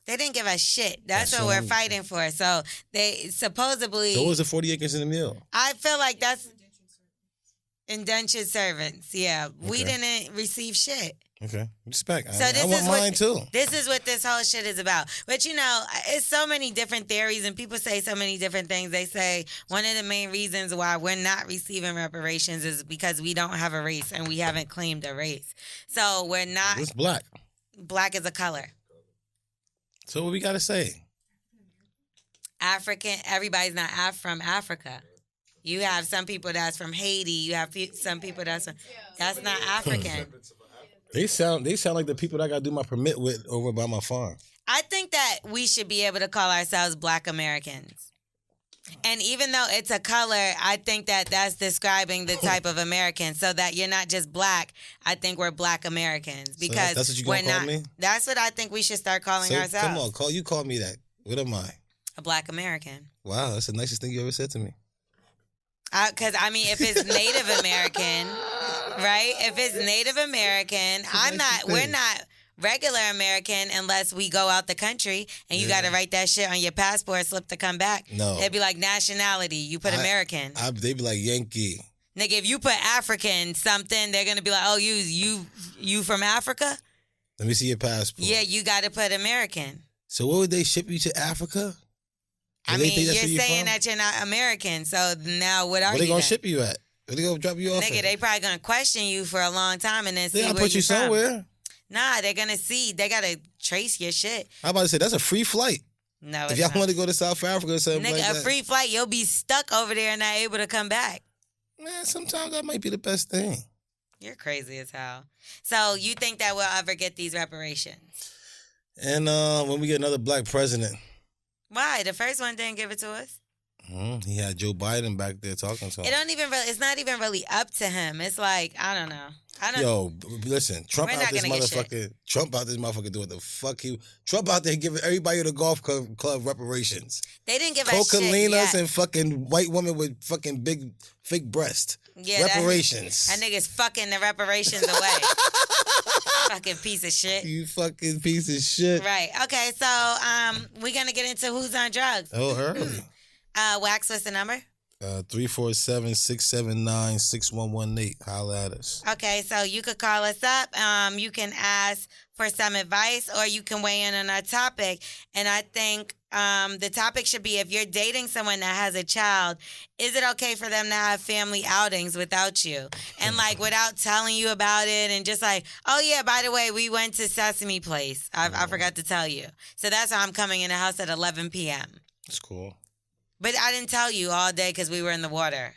They didn't give us shit. That's what we're fighting for. So they supposedly... So what was the 40 acres and a mule? I feel like that's indentured servants. Yeah. We didn't receive shit. Okay. Respect. So I want mine too. This is what this whole shit is about. But you know, it's so many different theories and people say so many different things. They say one of the main reasons why we're not receiving reparations is because we don't have a race and we haven't claimed a race. So we're not... What's black? Black is a color. So what we got to say? African, everybody's not from Africa. You have some people that's from Haiti. You have some people that's not African. They sound like the people that I got to do my permit with over by my farm. I think that we should be able to call ourselves Black Americans. And even though it's a color, I think that that's describing the type of American. So that you're not just black. I think we're Black Americans because that's what you we're gonna call not. me? That's what I think we should start calling ourselves. Come on, call me that. What am I? A Black American. Wow, that's the nicest thing you ever said to me. Because I mean, if it's Native American, right? If it's Native American, we're not regular American unless we go out the country and you got to write that shit on your passport slip to come back. No. It'd be like nationality. You put American. They'd be like Yankee. Nigga, if you put African something, they're going to be like, oh, you from Africa? Let me see your passport. Yeah, you got to put American. So what would they ship you to Africa? I mean, you're saying that you're not American. So now what are you? Where they going to then? ship you at? Where they going to drop you off Nigga, at? they probably going to question you for a long time and then see They where gotta put you from. somewhere. Nah, they're going to see. They got to trace your shit. I'm about to say, that's a free flight. No, If it's y'all not. want to go to South Africa or something Nigga, like that. a free flight, you'll be stuck over there and not able to come back. Man, sometimes that might be the best thing. You're crazy as hell. So you think that we'll ever get these reparations? And when we get another black president, Why? The first one didn't give it to us. He had Joe Biden back there talking to him. It's not even really up to him. It's like, I don't know. Yo, listen, Trump We're out not this gonna get shit. motherfucker. Trump out this motherfucker doing the fuck Trump out there giving everybody at the golf club reparations. They didn't give us shit Cocalinas yet. and fucking white women with fucking big fake breast. Yeah, reparations. That nigga's fucking the reparations away. Fucking piece of shit. You fucking piece of shit. Right. Okay, so we're gonna get into who's on drugs. Oh, early. Wax, what's the number? 347-679-6118. Holla at us. Okay, so you could call us up. You can ask for some advice, or you can weigh in on our topic. And I think the topic should be, if you're dating someone that has a child, is it okay for them to have family outings without you? And like without telling you about it, and just like, oh yeah, by the way, we went to Sesame Place. I forgot to tell you. So that's why I'm coming in the house at 11 p.m. It's cool. But I didn't tell you all day because we were in the water.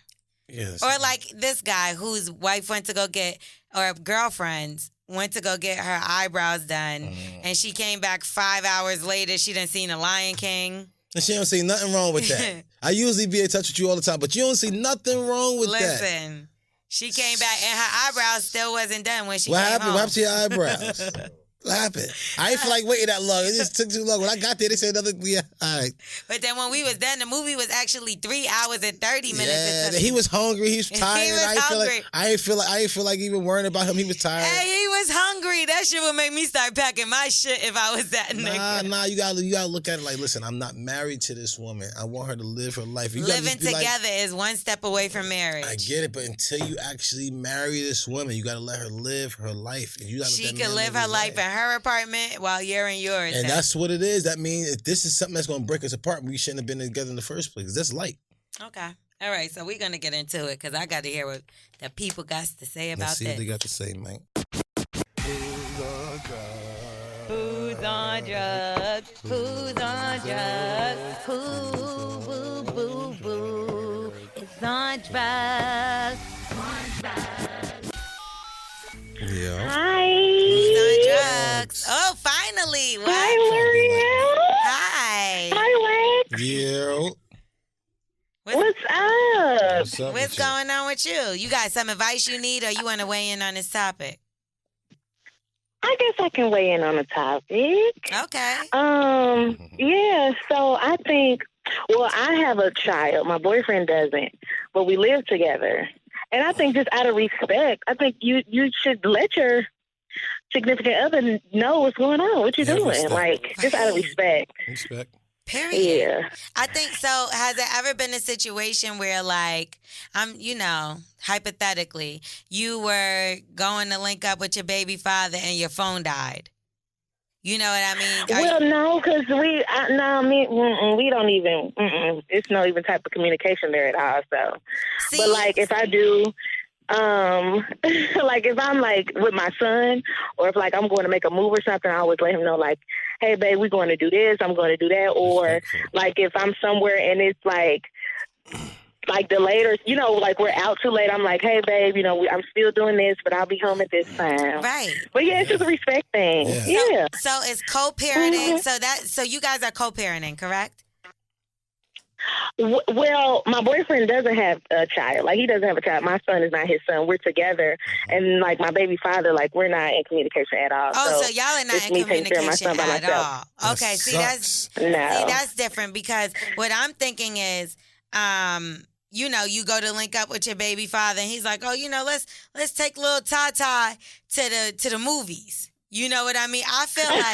Yes. Or like this guy whose wife went to go get, or girlfriends went to go get her eyebrows done, and she came back 5 hours later. She done seen The Lion King. And she don't see nothing wrong with that. I usually be in touch with you all the time, but you don't see nothing wrong with that. Listen, she came back and her eyebrows still wasn't done when she What came happened? home. What happened to your eyebrows? What happened? I ain't feel like waiting that long. It just took too long. When I got there, they said another. Yeah, all right. But then when we was done, the movie was actually 3 hours and 30 minutes. Yeah, into he was hungry. He was tired. He was I ain't hungry. I ain't feel like even worrying about him. He was tired. Hey, he was hungry. That shit would make me start packing my shit if I was that nigga. Nah, you gotta look at it like, listen, I'm not married to this woman. I want her to live her life. You gotta Living just be like, together is one step away from marriage. I get it, but until you actually marry this woman, you gotta let her live her life. And you gotta She let that could man live her his life in her apartment while you're in yours. And then. that's what it is. That means if this is something that's gonna break us apart, we shouldn't have been together in the first place. That's light. Okay. All right, so we're going to get into it because I got to hear what the people got to say about Let's see this. what they got to say, man. Who's on drugs? Who's on drugs? Who, boo, boo, boo, is on drugs? Yeah. Hi. Who's on drugs? Oh, finally. What? Hi, L'Oreal. Hi. Hi, Lex. Yeah. What's up? What's up? What's with you? going on with you? You got some advice you need, or you want to weigh in on this topic? I guess I can weigh in on the topic. Okay. Yeah, so I think, well, I have a child. My boyfriend doesn't, but we live together. And I think just out of respect, I think you should let your significant other know what's going on, what you're Yeah, doing. respect. Like, just out of respect. Respect. Period. Yeah. I think so. Has there ever been a situation where, like, hypothetically, you were going to link up with your baby father and your phone died? You know what I mean? Well, no, because we don't even, it's no even type of communication there at all. So, See? but like if I do, like if I'm like with my son, or if like I'm going to make a move or something, I always let him know like, hey, babe, we're going to do this, I'm going to do that. Or like if I'm somewhere and it's like delayed, or, you know, like we're out too late, I'm like, hey, babe, you know, I'm still doing this, but I'll be home at this time. Right. But yeah, it's just a respect thing. Yeah. So it's co-parenting. Mhm. So you guys are co-parenting, correct? Well, my boyfriend doesn't have a child. Like, he doesn't have a child. My son is not his son. We're together. And, like, my baby father, like, we're not in communication at all. Oh, so y'all are not it's in me taking care of my communication son by at myself. all. Okay, see, No. that's different, because what I'm thinking is, you know, you go to link up with your baby father, and he's like, oh, you know, let's take little Tata to the movies. You know what I mean? I feel like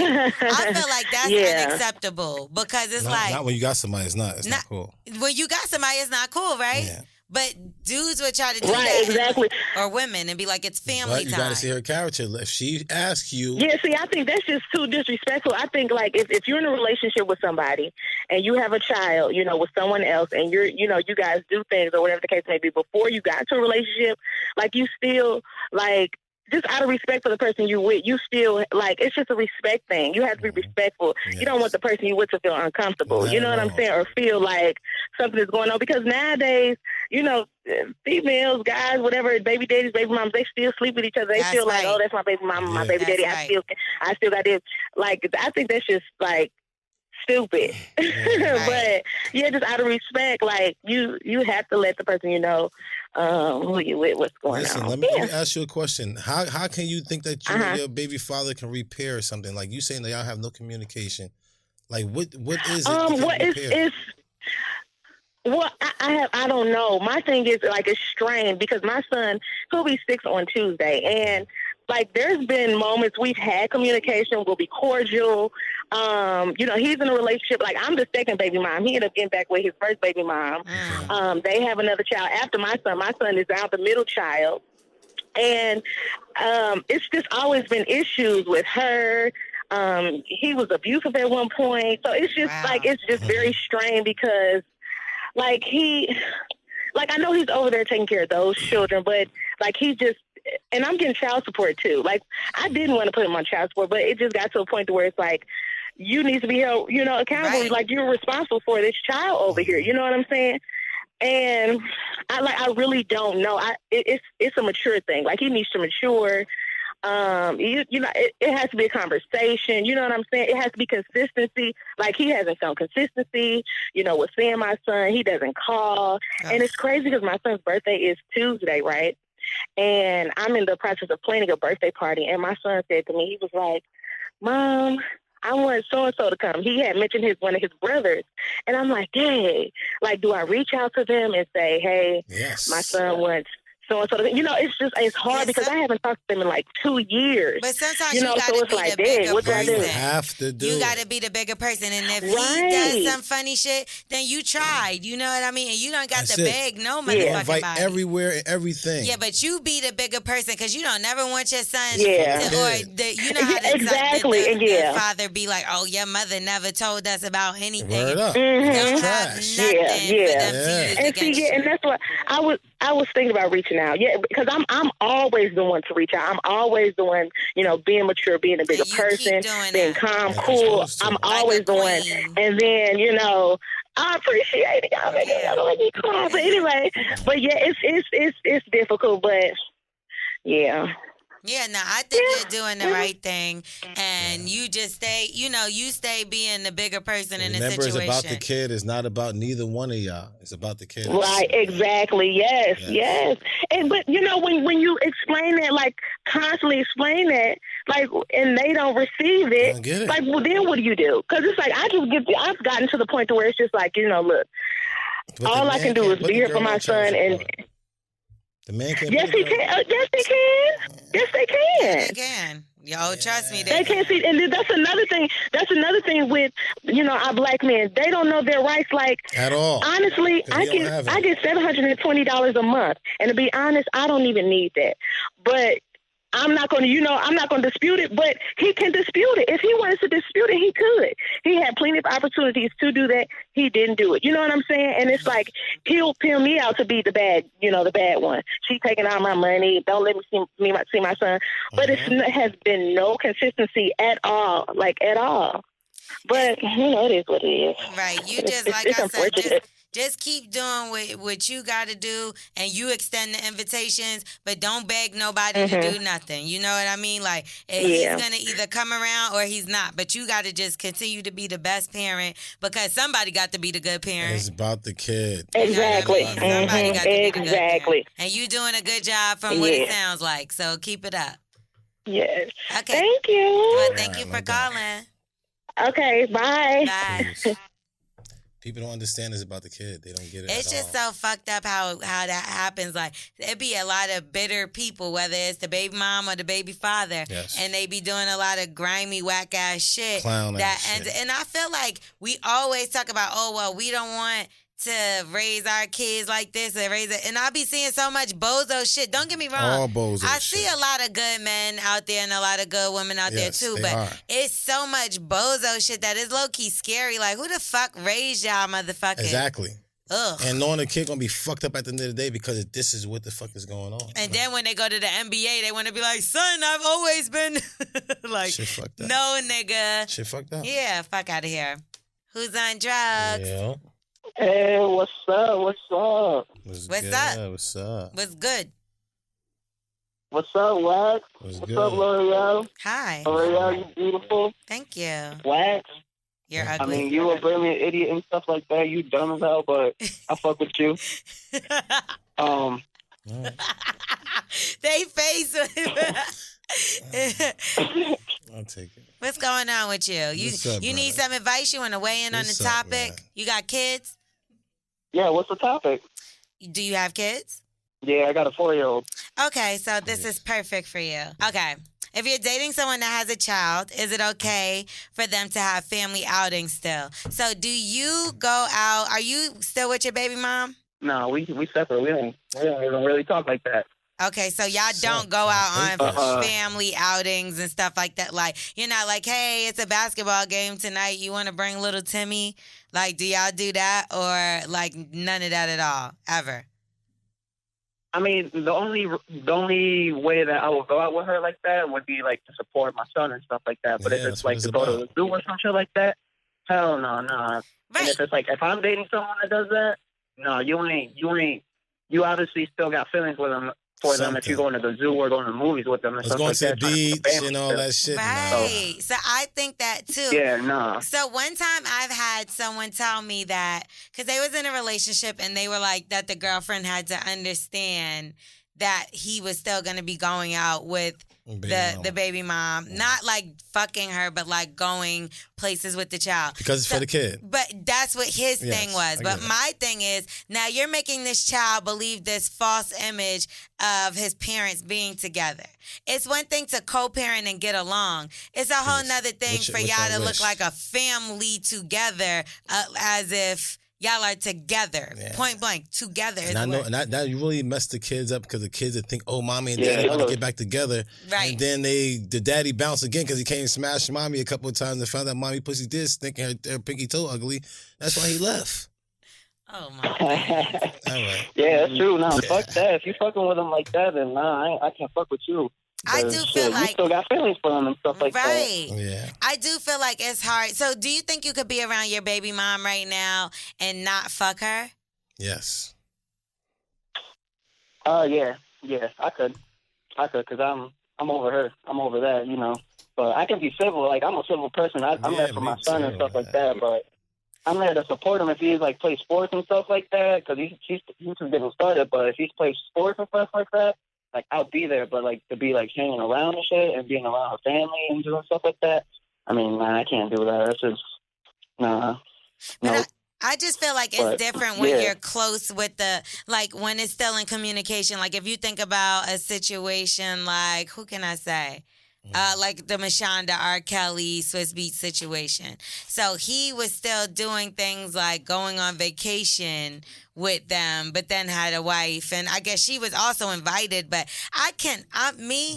that's Yeah. unacceptable, because it's Not when you got somebody. It's not Not- cool. when you got somebody, it's not cool, right? Yeah. But dudes would try to do Right, that, exactly. or women, and be like, it's family But you time. got to see her character. If she asks you, Yeah, see, I think that's just too disrespectful. I think, like, if you're in a relationship with somebody and you have a child, you know, with someone else, and you guys do things or whatever the case may be before you got into a relationship, like, you still, like, just out of respect for the person you with, you still, like, it's just a respect thing. You have to be respectful. Yes. You don't want the person you with to feel uncomfortable. Not You know at what I'm all. saying? Or feel like something is going on. Because nowadays, you know, females, guys, whatever, baby daddies, baby moms, they still sleep with each other. They That's feel like, right. oh, that's my baby mama, my Yeah. baby That's daddy. right. I still got this. Like, I think that's just, like, stupid. Yeah. But yeah, just out of respect, like you have to let the person you know who you with, what's going Listen, on. let me ask you a question. How can you think that you Uh-huh. and your baby father can repair something? Like you saying that y'all have no communication. Like what is it that can What is repair? well, I don't know. My thing is like it's strange because my son he'll be 6 on Tuesday, and like there's been moments we've had communication. We'll be cordial. He's in a relationship. Like I'm the second baby mom. He ended up getting back with his first baby mom. They have another child after my son. My son is now the middle child, and it's just always been issues with her. He was abusive at one point, so it's just it's just very strange because. Like I know he's over there taking care of those children, but like he just, and I'm getting child support too. Like I didn't want to put him on child support, but it just got to a point to where it's like, you need to be held, accountable. Right. Like you're responsible for this child over here. You know what I'm saying? And I really don't know. It's a mature thing. Like he needs to mature. It has to be a conversation. You know what I'm saying? It has to be consistency. Like he hasn't shown consistency. With seeing my son, he doesn't call, and it's crazy because my son's birthday is Tuesday, right? And I'm in the process of planning a birthday party, and my son said to me, he was like, "Mom, I want so and so to come." He had mentioned one of his brothers, and I'm like, "Hey, like, do I reach out to them and say, hey, Yes. my son wants." So it's hard because I haven't talked to them in like 2 years. But sometimes so gotta it's be like, the bigger what do I person. do? You have to do You it. gotta be the bigger person, and if Right. he does some funny shit, then you tried. You know what I mean? And you don't got That's to it. beg no You motherfucking invite body. everywhere and everything. Yeah, but you be the bigger person because you don't never want your son Yeah. to, or you know how the, Exactly, the yeah. father be like, oh, your mother never told us about anything. Word up. Mhm. Don't That's have trash. nothing Yeah. for them to Yeah. use And against see, you. and that's what I was thinking about reaching out. Yeah, because I'm always the one to reach out. I'm always the one, being mature, being a bigger And you keep person, doing being that. calm, Like you're cool. supposed to. I'm Like a always the one. queen. And then, I appreciate it. Y'all make me cry. But anyway, but yeah, it's difficult, but yeah. Yeah, no, I think you're doing the right thing, and you just stay, you stay being the bigger person in the Remember, situation. it's about the kid. It's not about neither one of y'all. It's about the kid. Right, exactly. Yes, Yes. yes. And but when you explain that, like constantly explain that, like, and they don't receive I it, don't get it. like, well, then what do you do? Because it's like I've gotten to the point to where it's just like, look, But the all I man can do can't is put be the here girl for my on child son, and support. The man can't. yes, put the he girl- can. Yes, they can. Yes, they can. They can. Yo, trust me, They can't see, and that's another thing. That's another thing with our black men. They don't know their rights. Like At all. honestly, 'Cause we don't have I it. get $720 a month, and to be honest, I don't even need that. But I'm not going to, I'm not going to dispute it. But he can dispute it if he wanted to dispute it. He could. He had plenty of opportunities to do that. He didn't do it. You know what I'm saying? And it's like he'll pin me out to be the bad, the bad one. She taking all my money. Don't let me see my son. But it has been no consistency at all, like at all. But it is what it is. Right. You It's- just, it's- like it's I said, unfortunate. just keep doing what you got to do, and you extend the invitations, but don't beg nobody to do nothing. You know what I mean? Like, he's going to either come around or he's not, but you got to just continue to be the best parent because somebody got to be the good parent. It's about the kid. Exactly. Somebody got to be the good Exactly. parent. And you doing a good job from what it Yeah. sounds like, so keep it up. Yes. Okay. Thank you. Well, thank you All for right, like calling. Okay. Bye. Bye. Peace. People don't understand it's about the kid. They don't get it. It's at just all. so fucked up how that happens. Like, it be a lot of bitter people, whether it's the baby mom or the baby father, Yes. and they be doing a lot of grimy, whack ass shit. Clown ass shit. And I feel like we always talk about, oh well, we don't want to raise our kids like this and raise it. And I be seeing so much bozo shit. Don't get me wrong. All bozo I shit. see a lot of good men out there and a lot of good women out Yes, there too. they But are. it's so much bozo shit that is low key scary. Like, who the fuck raised y'all motherfuckers? Exactly. Ugh. And knowing the kid gonna be fucked up at the end of the day because this is what the fuck is going on. And then when they go to the NBA, they want to be like, son, I've always been like, Shit fucked up. no, nigga. Shit fucked up. Yeah, fuck out of here. Who's on drugs? Yeah. Hey, what's up? What's up? What's What's good? up? What's up? What's good? What's up, Wax? What's What's good? up, L'Oreal? Hi. L'Oreal, you beautiful. Thank you. Wax. You're I ugly. mean, you a brilliant idiot and stuff like that. You dumb as hell, but I fuck with you. They face. I'll take it. What's going on with you? What's up, You need brother? some advice? You want to weigh in What's on the up, topic? man? You got kids? Yeah, what's the topic? Do you have kids? Yeah, I got a 4-year-old. Okay, so this is perfect for you. Okay. If you're dating someone that has a child, is it okay for them to have family outings still? So do you go out? Are you still with your baby mom? No, we separate. We don't even really talk like that. Okay, so y'all don't go out on Uh-uh. family outings and stuff like that. Like, you're not like, hey, it's a basketball game tonight. You want to bring little Timmy? Like, do y'all do that? Or, like, none of that at all, ever? I mean, the only way that I would go out with her like that would be like to support my son and stuff like that. But Yeah, if that's it's what like it's to go to about. the zoo or some shit like that, hell no, no. And Right. if it's like if I'm dating someone that does that, no, you ain't. You obviously still got feelings with them for them if you're going to the zoo or going to the movies with them and Let's stuff go like to the that. trying to beach put family and all together. that shit. Right. So I think that too. Yeah, no. So one time I've had someone tell me that because they was in a relationship and they were like that the girlfriend had to understand that he was still going to be going out with the baby mom, not like fucking her, but like going places with the child. Because it's for the kid. But that's what his Yes, thing was. I But get it. my thing is, now you're making this child believe this false image of his parents being together. It's one thing to co-parent and get along. It's a whole nother thing Which- for which y'all I to look wish. like a family together, as if y'all are together, point blank, together. And I know, and that you really messed the kids up because the kids would think, oh, mommy and Yeah, daddy about to look. get back together. Right. And then the daddy bounced again because he came and smashed mommy a couple of times and found out mommy pussy did thinking her pinky toe ugly. That's why he left. Oh my. All right. Yeah, that's true. No, fuck that. If you fucking with them like that, then nah, I can't fuck with you. I do 'Cause, feel shit, like- you still got feelings for them and stuff like that. Right. Yeah. I do feel like it's hard. So do you think you could be around your baby mom right now and not fuck her? Yes. Yeah, I could, cause I'm over her. I'm over that, you know. But I can be civil. Like I'm a civil person. I'm Yeah, there for me my son and too. stuff like that. But I'm there to support him if he like plays sports and stuff like that. Cause he's just getting started. But if he's plays sports and stuff like that, like I'll be there. But like to be like hanging around and shit and being around her family and doing stuff like that. I mean, nah, I can't do that. That's just nah. But No. I just feel like it's But, different when yeah. you're close with like when it's still in communication. Like if you think about a situation like, who can I say? Like the Mashonda R. Kelly Swiss Beat situation. So he was still doing things like going on vacation with them, but then had a wife. And I guess she was also invited, but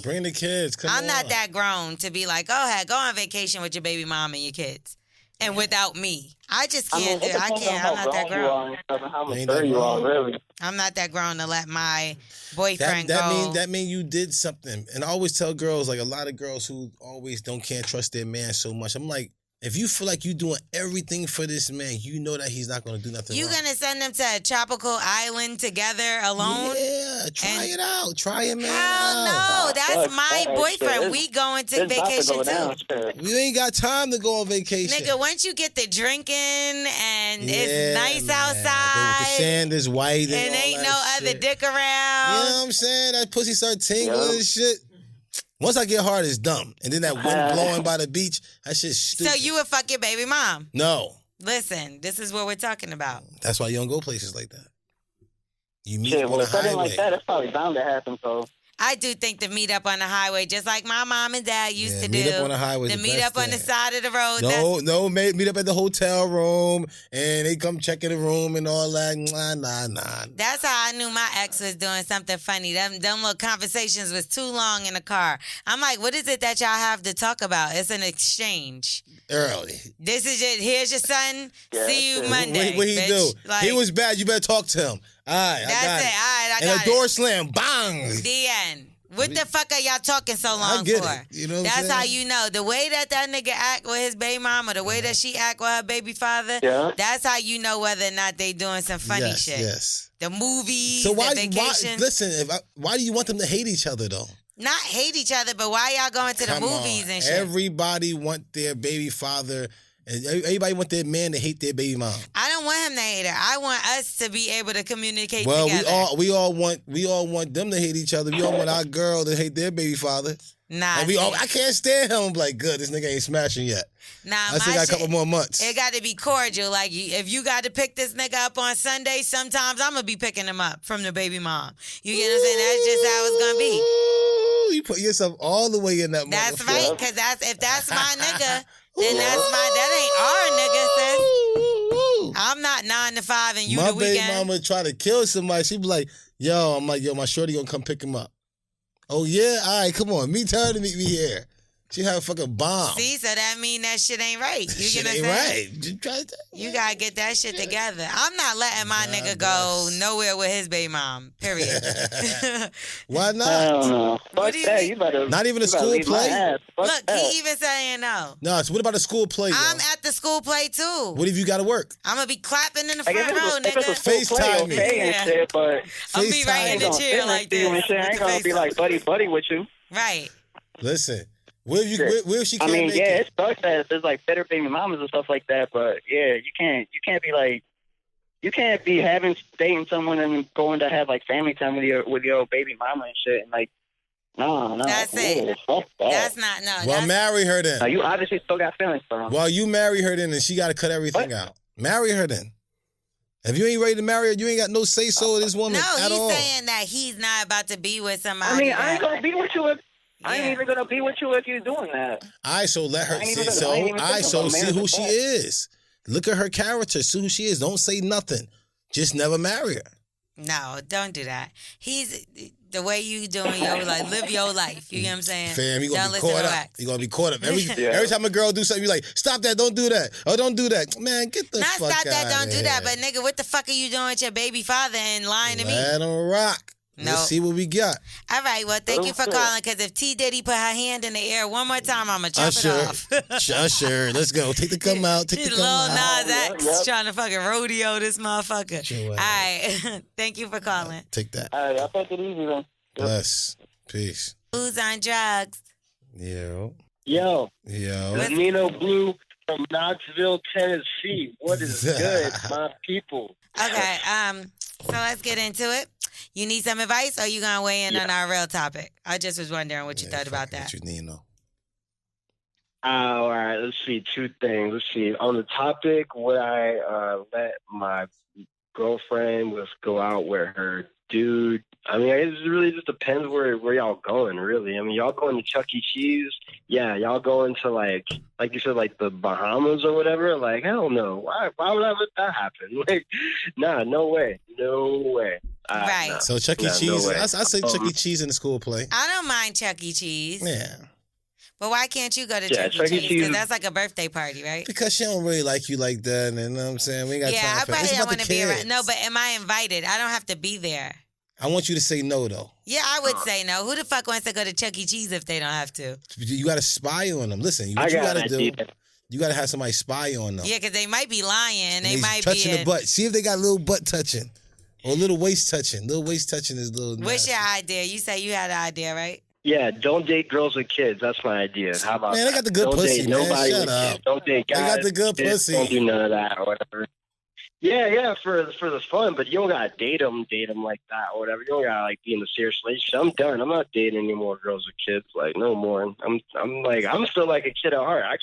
Bring the kids. Come I'm not on. that grown to be like, go ahead, go on vacation with your baby mom and your kids. And without me. I just can't do it. I can't. I'm not that grown you are grown. and stuff and how Ain't mature that you are, grown. really. I'm not that grown to let my boyfriend go. That mean you did something. And I always tell girls, like a lot of girls who always can't trust their man so much. I'm like, if you feel like you're doing everything for this man, you know that he's not gonna do nothing You wrong. gonna send them to a tropical island together alone? Yeah, try it out. Try it, man. Hell no, that's my Fuck, boyfriend. shit. We going to It's about to vacation go down, too. shit. You ain't got time to go on vacation. Nigga, once you get the drinking and Yeah, it's nice man. outside The sand is white and all ain't that no other shit. dick You know around. what I'm saying? That pussy start tingling Yeah. and shit. Once I get hard, it's dumb. And then that wind blowing by the beach, that shit's stupid. So you would fuck your baby mom. No. Listen, this is what we're talking about. That's why you don't go places like that. You meet Shit, up well, on if the something highway. like that, it's probably bound to happen. So I do think the meet up on the highway, just like my mom and dad used Yeah, to meet do. up on the highway is The the meet best up on the thing. side of the road. that's- No, meet up at the hotel room and they come check in the room and all that. Nah. That's how I knew my ex was doing something funny. Them little conversations was too long in the car. I'm like, what is it that y'all have to talk about? It's an exchange. Early. This is it. Here's your son. Yeah, See you that's it. Monday. What he bitch. do? Like, He was bad. You better talk to him. All right, I That's got it. All right, I And got a door it. slam. Bang. The end. What the fuck are y'all talking so long get for? it. You know what I'm That's how saying? you know. The way that nigga act with his baby mom or the way that she act with her baby father, Yeah. that's how you know whether or not they doing some funny yes, shit. Yes. The movies, So the why vacations. listen, why do you want them to hate each other though? Not hate each other, but why y'all going to the Come movies on. and shit? Everybody want their baby father And everybody want their man to hate their baby mom. I don't want him to hate her. I want us to be able to communicate Well, together. we all want them to hate each other. We all want our girl to hate their baby father. Nah, And I can't stand him. I'm like, good, this nigga ain't smashing yet. nah, I still got a couple more months. It got to be cordial. Like, if you got to pick this nigga up on Sunday, sometimes I'm going to be picking him up from the baby mom. You get what I'm saying? That's just how it's going to be. Ooh, you put yourself all the way in that That's motherfucker. right, because if that's my nigga, then that ain't our nigga, sis. I'm not 9 to 5 and you my the weekend. baby mama try to kill somebody. She be like, I'm like, my shorty gonna come pick him up. Oh, yeah? All right, come on. Tell her to meet me here. She had a fucking bomb. See, so that mean that shit ain't right. You shit get ain't what I'm saying? right. Just try to, You gotta get that shit together. I'm not letting my nigga go nowhere with his baby mom. Period. Why I not? don't know. What Fuck do you that. mean? You better. Not even a you better school leave my play? ass. Fuck Look, that. he even saying no. No, so what about a school play? I'm yo? at the school play too. What if you gotta work? I'm gonna be clapping in the Like, front row, if it's a nigga. school play, FaceTime me. okay, and Yeah. shit, but I'll be right in I ain't the gonna chair sit like next to you this. and shit. I with ain't the gonna be FaceTime. like buddy with you. Right. Listen, where if she I can't mean, make yeah, it? it sucks that there's like better baby mamas and stuff like that, but yeah, you can't be like, you can't be dating someone and going to have like family time with your baby mama and shit, and like, no, That's it. fuck that. That's not no. Well, That's, marry her then. Now, you obviously still got feelings for him. Well, you marry her then, and she got to cut everything out. Marry her then. If you ain't ready to marry her, you ain't got no say so of this woman no, at he's all. saying that he's not about to be with somebody. I mean, I ain't gonna be with you if I ain't Yeah. even gonna be with you if you're doing that. All right, so let her I ain't see. even So, gonna- I ain't even all right, thinking so about see marriage who like she that. is. Look at her character. See who she is. Don't say nothing. Just never marry her. No, don't do that. He's the way you doing your life. Live your life. You get what I'm saying? Fam, you Don't gonna be listen caught to up. wax. You gonna be caught up. Every Yeah. every time a girl do something, you like, stop that, don't do that. Oh, don't do that. Man, get the Not fuck stop that, outta don't do that. here. But nigga, what the fuck are you doing with your baby father and lying to me? Let 'em rock. No. Let's see what we got. All right, well, thank you for Okay. calling. Because if T Diddy put her hand in the air one more time, I'ma chop it off. Usher, let's go. Take the come out. Take the Lil come out. Nas X Yep. trying to fucking rodeo this motherfucker. Sure. All right, thank you for calling. Take that. All right, I'll take it easy then. Bless. Peace. Who's on drugs? Yo. Yo, Yo. it's Nino Blue from Knoxville, Tennessee. What is good, my people? Okay, so let's get into it. You need some advice, or you gonna weigh in on our real topic? I just was wondering what you thought about that. What you need, no. All right, let's see. Two things. Let's see. On the topic, would I let my girlfriend just go out with her dude? I mean, it really just depends where y'all going, really. I mean, y'all going to Chuck E. Cheese? Yeah, y'all going to like you said, like the Bahamas or whatever? Like, hell no. Why would I let that happen? Like, nah, no way. No way. Right. Nah. So Chuck E. No, Cheese, no way. I say Chuck E. Cheese in the school play. I don't mind Chuck E. Cheese, Yeah. but why can't you go to Yeah, Chuck E. Chuck E. Cheese? Cheese- Because that's like a birthday party, right? Because she don't really like you like that, and you know what I'm saying? We ain't got Yeah, time I for it. probably It's don't about want the to be around. kids. No, but am I invited? I don't have to be there. I want you to say no, though. Yeah, I would say no. Who the fuck wants to go to Chuck E. Cheese if they don't have to? You got to spy on them. Listen, I what you got got an to do, idea. you got to have somebody spy on them. Yeah, because they might be lying. And They he's might touching be the butt. See if they got little butt touching or little waist touching. Little waist touching is little. What's nasty. your idea? You say you had an idea, right? Yeah, don't date girls with kids. That's my idea. How about Man, that? they got the good don't pussy, date man. nobody Shut with up. kids. Don't date They guys. got the good kids. pussy. Don't do none of that or whatever. Yeah, for the fun, but you don't gotta date them like that or whatever. You don't gotta like be in a serious relationship. I'm done. I'm not dating any more girls with kids. Like no more. I'm still like a kid at heart. I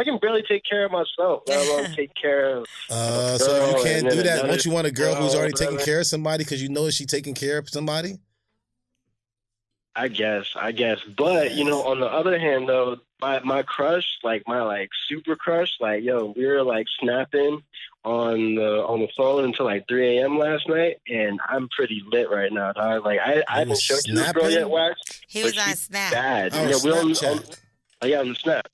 can barely take care of myself. Let alone take care of. So you girl can't and do then that. another Don't you want a girl who's already taking whatever. care of somebody because you know she taking care of somebody? I guess. But on the other hand, though, my crush, like my like super crush, like yo, we were like snapping on the phone until like 3 a.m. last night, and I'm pretty lit right now, dog. Like I haven't was showed you this girl snapping? yet, Wax. He was but on she's Snap. bad. Oh, Yeah, we on Snapchat. on the Snap.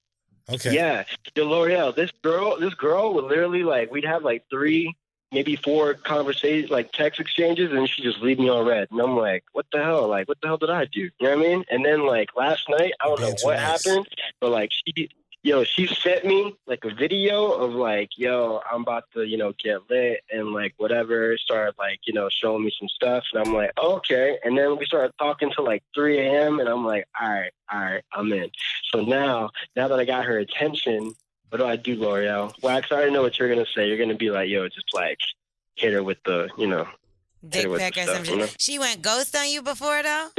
Okay. Yeah, yo, L'Oreal, this girl would literally like we'd have like 3, maybe 4 conversations, like text exchanges, and she just leave me on red. And I'm like, what the hell? Like, what the hell did I do? You know what I mean? And then like last night, I don't know Being too what nice. happened, but like she sent me like a video of like, yo, I'm about to, get lit and like whatever. Started like, showing me some stuff, and I'm like, okay. And then we started talking till like 3 a.m. and I'm like, all right, I'm in. So now that I got her attention, What do I do, L'Oreal? Wax, I already know what you're gonna say. You're gonna be like, yo, just like hit her with the, Dick her with pic the or some stuff, shit. you know? She went ghost on you before though?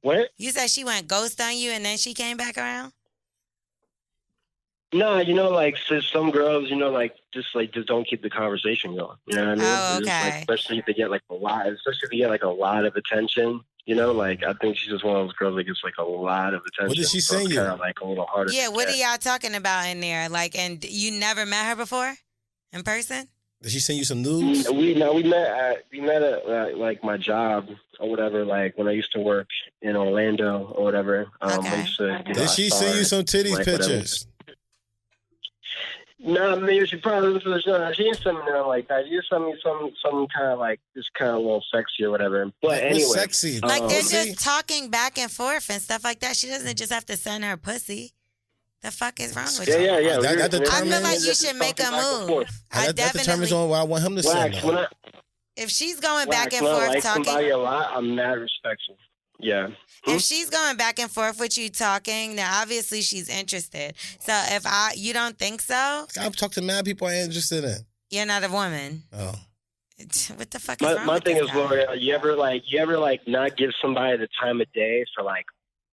What? You said she went ghost on you and then she came back around? No, like so some girls, just don't keep the conversation going. You know what I mean? Oh, It's just, okay. especially if they get like a lot, a lot of attention. Like I think she's just one of those girls that gets like a lot of attention. What did she so send it's you? Kind of like a little harder. Yeah, to what are get. y'all talking about in there? Like, and you never met her before in person? Did she send you some nudes? We met at like my job or whatever. Like when I used to work in Orlando or whatever. Okay. I used to, Did she send you some titties like, whatever. pictures? No, maybe she probably she didn't send me nothing like that. She just sent me some kind of like just kind of a little sexy or whatever. But What's anyway, sexy? Like, they're Pussy? just talking back and forth and stuff like that. She doesn't just have to send her pussy. The fuck is wrong with you? yeah. That we were- I feel determines- like you should make a Talking back and move. forth. I That determines definitely, on what I want him to send. Wax, though. if she's going Wax, back and when I forth like talking, somebody a lot, I'm mad respectful. Yeah. if she's going back and forth with you talking, then obviously she's interested. So if you don't think so, I've talked to mad people I ain't interested in. you're not a woman. Oh. What the fuck is wrong My with thing this is, guy? L'Oreal, you ever not give somebody the time of day for like,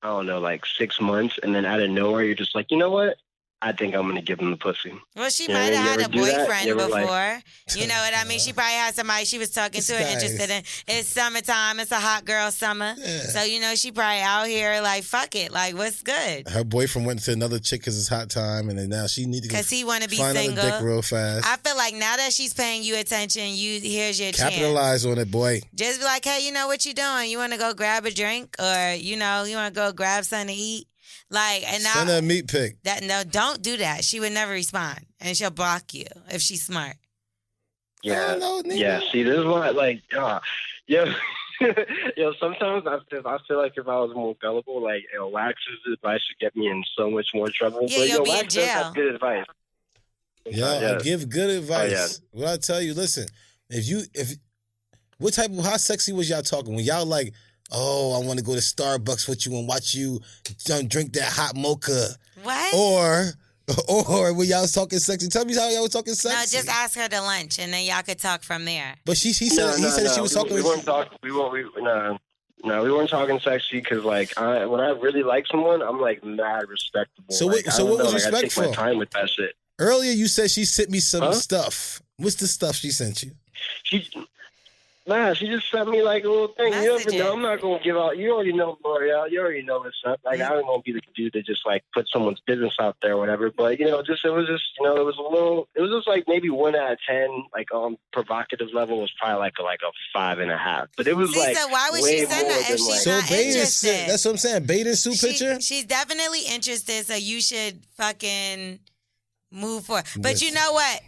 I don't know, like 6 months, and then out of nowhere you're just like, you know what? I think I'm gonna give them the pussy. Well, she You know, might you have had ever a do that? boyfriend You ever, before. like- You know what I mean? She probably had somebody she was talking to This and guy interested in. It's summertime. It's a hot girl summer. Yeah. So, she probably out here like, fuck it. Like, what's good? Her boyfriend went to another chick because it's hot time, and then now she need to Because he want to be find single. another dick real fast. I feel like now that she's paying you attention, here's your chance. Capitalize on it, boy. Just be like, hey, you know what you doing? You want to go grab a drink? Or, you want to go grab something to eat? Like, and now... Send her a meat pic. No, don't do that. She would never respond. And she'll block you if she's smart. Yeah, don't know, nigga. yeah. See, this is why, like, yo, sometimes I feel like if I was more gullible, like, Wax's advice would get me in so much more trouble. Yeah, but you'll be in Wax does jail. have good advice. Yeah, I give good advice. Oh, What I tell you, listen, how sexy was y'all talking? When y'all like, oh, I want to go to Starbucks with you and watch you drink that hot mocha. What? Or when y'all was talking sexy. Tell me how y'all was talking sexy. No, just ask her to lunch, and then y'all could talk from there. But he said that she was talking. We weren't talking. We weren't talking sexy because, like, when I really like someone, I'm like mad respectable. So like, what was I take respectful? my time with that shit. Earlier, you said she sent me some stuff. What's the stuff she sent you? She just sent me like a little thing. You Messages. never know. I'm not gonna give out. You already know, L'Oreal. You already know what's up. Like, I don't want to be the dude that just like put someone's business out there or whatever. But it was just like maybe 1 out of 10. Like on provocative level was probably like a 5.5. But it was like so why would way she send more that if than, she's like, So not bathing interested? suit. That's what I'm saying. Bathing suit picture. She's definitely interested, so you should fucking move forward. But you know what?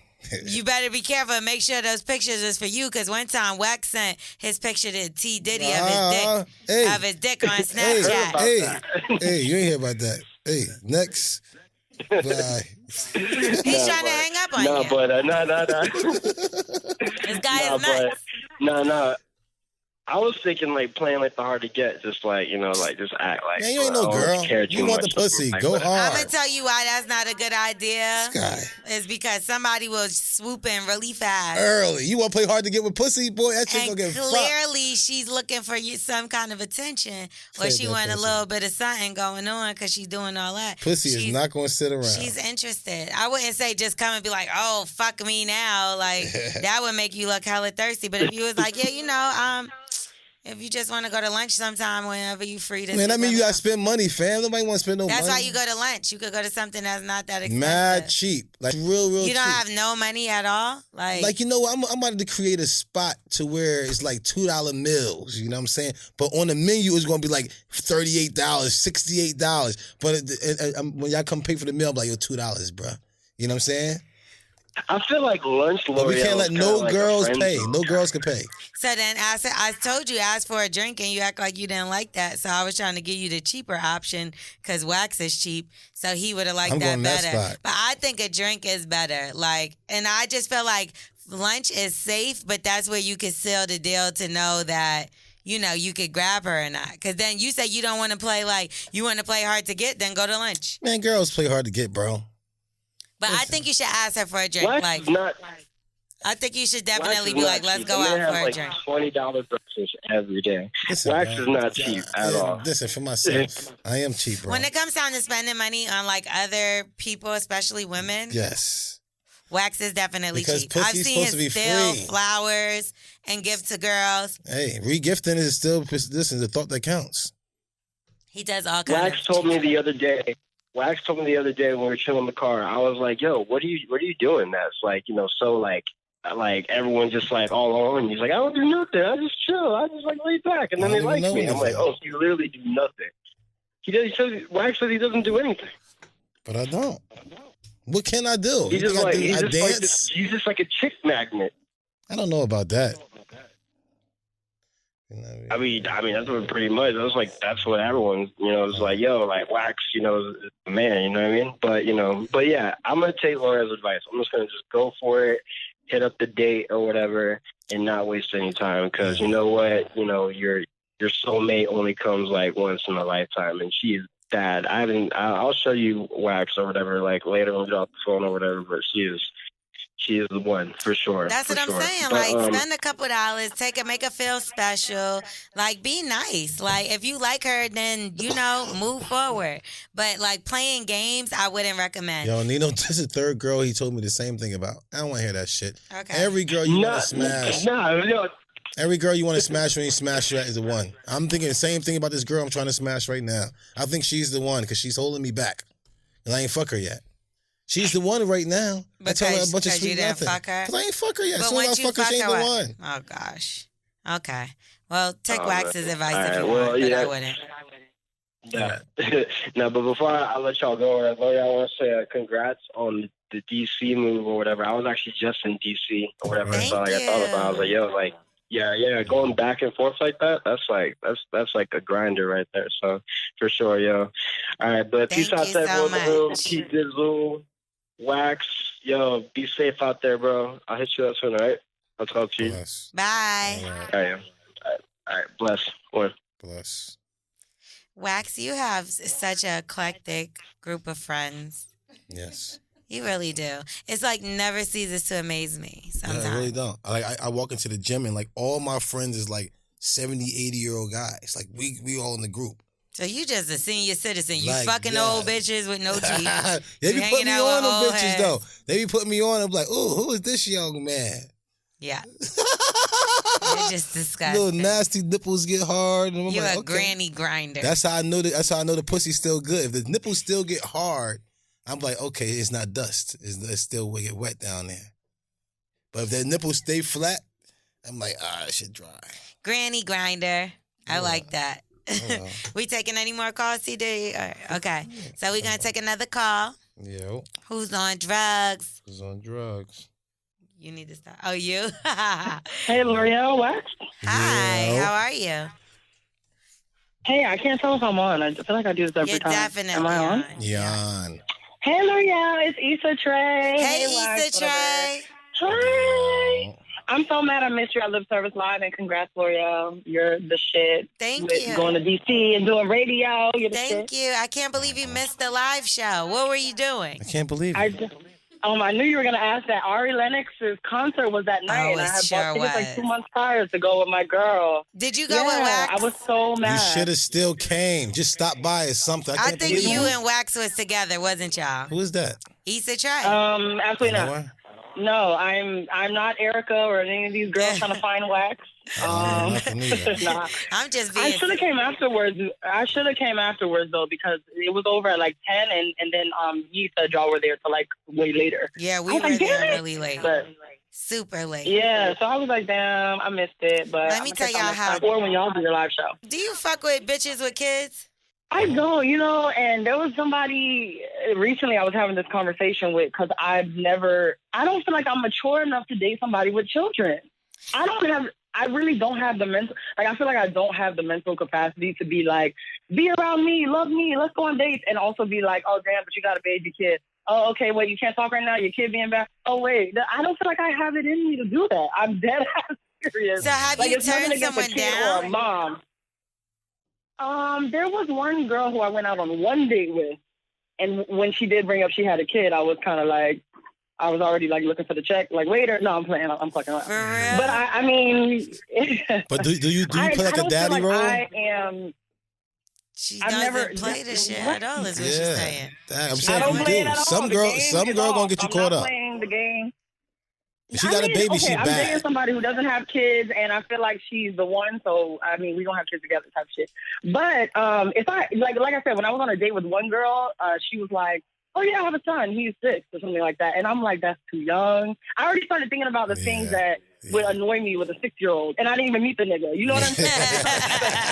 You better be careful and make sure those pictures is for you, because one time Wax sent his picture to T. Diddy of his dick on Snapchat. Hey, you ain't hear about that. Hey, next. Bye. He's trying to hang up on you. This guy is nuts. No. I was thinking like playing like the hard to get, just like like just act like. Man, you ain't no I don't girl. care too You want the much. pussy. Like, Go whatever. I'm hard. gonna tell you why that's not a good idea. This guy. It's because somebody will swoop in really fast. Early. You want to play hard to get with pussy? Boy, that chick And gonna get fucked. clearly, she's looking for you some kind of attention, or Say she that want a pussy. little bit of something going on because she's doing all that. Pussy is She's- not going to sit around. She's interested. I wouldn't say just come and be like, "Oh, fuck me now." Like that would make you look hella thirsty. But if you was like, "Yeah, if you just want to go to lunch sometime whenever you free to," Man, that sit mean you down. got to spend money, fam. Nobody want to spend no That's money. why you go to lunch. You could go to something that's not that expensive. Mad cheap. Like real You cheap. don't have no money at all. Like I'm about to create a spot to where it's like $2 meals. You know what I'm saying? But on the menu, it's going to be like $38, $68. But when y'all come pay for the meal, I'm like, yo, $2, bro. You know what I'm saying? I feel like lunch. But we can't L'Oreal let is kinda no like a girls friend pay. zone. No girls can pay. So then I told you, ask for a drink, and you act like you didn't like that. So I was trying to give you the cheaper option because Wax is cheap. So he would have liked I'm that going that better. spot. But I think a drink is better. Like, and I just feel like lunch is safe, but that's where you can seal the deal to know that you could grab her or not. Because then you say you don't want to play you want to play hard to get, then go to lunch. Man, girls play hard to get, bro. But I think you should ask her for a drink. Wax is not. I think you should Wax definitely is be not like, let's cheap. go The man out for has a like drink. $20 breakfast every day. Listen, Wax man. is not cheap at all. Listen, for myself, I am cheap, bro. When it comes down to spending money on other people, especially women, Yes. Wax is definitely Because cheap. I've pussy's seen supposed him to be steal free. flowers and give to girls. Hey, regifting is still, listen, the thought that counts. He does all kinds Wax told me the other day. Wax told me the other day when we were chilling in the car. I was like, "Yo, what are you doing? That's so everyone just all on." He's like, "I don't do nothing. I just chill. I just lay back, and then they like me." I'm like, "Oh, so you literally do nothing?" He says Wax says he doesn't do anything. But I don't. What can I do? He's You just think like I he's just like dance? he's just like a chick magnet. I don't know about that. I mean, that's what pretty much. I was like, that's what everyone, is like, yo, Wax, is the man, you know what I mean? But yeah, I'm gonna take Laura's advice. I'm just gonna just go for it, hit up the date or whatever, and not waste any time. Because you know what, your soulmate only comes once in a lifetime, and she is bad. I'll show you Wax or whatever, later when we get off the phone or whatever. But she is the one for sure. That's what I'm saying. But, spend a couple dollars, make her feel special. Be nice. If you like her, then move forward. But playing games, I wouldn't recommend. Yo, Nino, this is the third girl he told me the same thing about. I don't want to hear that shit. Okay. Every girl you want to smash. No. Every girl you want to smash when you smash her is the one. I'm thinking the same thing about this girl I'm trying to smash right now. I think she's the one because she's holding me back. And I ain't fuck her yet. She's the one right now. I tell her a bunch of sweet you didn't nothing. fuck her? Because I ain't fuck her yet. But As soon as once I you fuck her, she ain't fuck the her, one. Oh, gosh. Okay. Well, take Oh, Wax's advice all if right, you well, want, but yeah. I wouldn't. Yeah. No, but before I let y'all go, I want to say congrats on the DC move or whatever. I was actually just in DC or whatever. Thank So I thought about it. I was like, yo, yeah, going back and forth like that, that's a grinder right there. So for sure, yo. All right, but Thank peace out you to everyone so in the room. much. Keep Dizzle, Wax, yo, be safe out there, bro. I'll hit you up soon, all right? I'll talk to you. Bless. Bye. All All right. right, all right, bless. One. Bless. Wax, you have such an eclectic group of friends. Yes. You really do. It's never ceases to amaze me sometimes. Yeah, I really don't. I walk into the gym and all my friends is 70, 80-year-old guys. We all in the group. So you just a senior citizen. You Like fucking that. old bitches with no teeth. They You be putting hanging me out on with them old bitches heads. though. They be putting me on. I'm like, oh, who is this young man? Yeah. You're just disgusting. Little nasty nipples get hard. And I'm You're like, a okay. granny grinder. That's how I know that. That's how I know the pussy's still good. If the nipples still get hard, I'm like, okay, it's not dust. It's still will get wet down there. But if that nipples stay flat, I'm like, it should dry. Granny grinder. I like that. well. We taking any more calls, CD? Okay. So we're going to take another call. Yo, Who's on drugs? who's on drugs? You need to stop. Oh, you? Hey, L'Oreal, Wax. Hi. Yo. How are you? Hey, I can't tell if I'm on. I feel like I do this every You're time. definitely Am I on? Yan. Hey, L'Oreal, it's Issa Trey. Hey, Wax, Issa whatever. Trey. Hi. I'm so mad I missed you at Lip Service Live, and congrats, L'Oreal. You're the shit. Thank With you. Going to D.C. and doing radio. You're the Thank shit. you. I can't believe you missed the live show. What were you doing? I can't believe I it. just, I knew you were going to ask that. Ari Lennox's concert was that night, Oh, and I it had sure bought tickets was. 2 months prior to go with my girl. Did you go Yeah, with Wax? I was so mad. You should have still came. Just stop by or something. I I can't think believe you it. and Wax was together, wasn't y'all? Who is that? Issa Trey. Absolutely You know not. what? No, I'm not Erica or any of these girls trying to find Wax. Nothing either. Nah. I'm just I being. should have came afterwards. though because it was over at 10, and then Yi said y'all were there till way later. Yeah, we I was were like, there damn it. really late. But Super late. yeah, so I was like, damn, I missed it. But Let me tell y'all how- or when y'all do your live show. Do you fuck with bitches with kids? I don't, and there was somebody recently I was having this conversation with because I don't feel like I'm mature enough to date somebody with children. I really don't have the mental, I feel like I don't have the mental capacity to be around me, love me, let's go on dates, and also be like, oh, damn, but you got a baby kid. Oh, okay, wait, you can't talk right now, your kid being bad. Oh, wait, I don't feel like I have it in me to do that. I'm dead ass serious. So have Like, you it's nothing turned against a someone kid down? or a mom. There was one girl who I went out on one date with, and when she did bring up she had a kid, I was kind of like, I was already like looking for the check. Like, waiter, no, I'm playing. I'm fucking around. For real? But I mean, But do you play like I a don't daddy feel like role? I am. She I've doesn't never- play the shit at all, is what she's Yeah. saying. I'm I saying don't you play it do. at all. Some The girl game is gonna off. get you I'm caught not up. playing the game. If she got a baby, she I'm dating bad. somebody who doesn't have kids, and I feel like she's the one. So I mean, we don't have kids together, type shit. But if I like I said, when I was on a date with one girl, she was like, "Oh yeah, I have a son. He's 6 or something like that," and I'm like, "That's too young." I already started thinking about the things that would annoy me with a 6-year-old, and I didn't even meet the nigga. You know what I'm saying?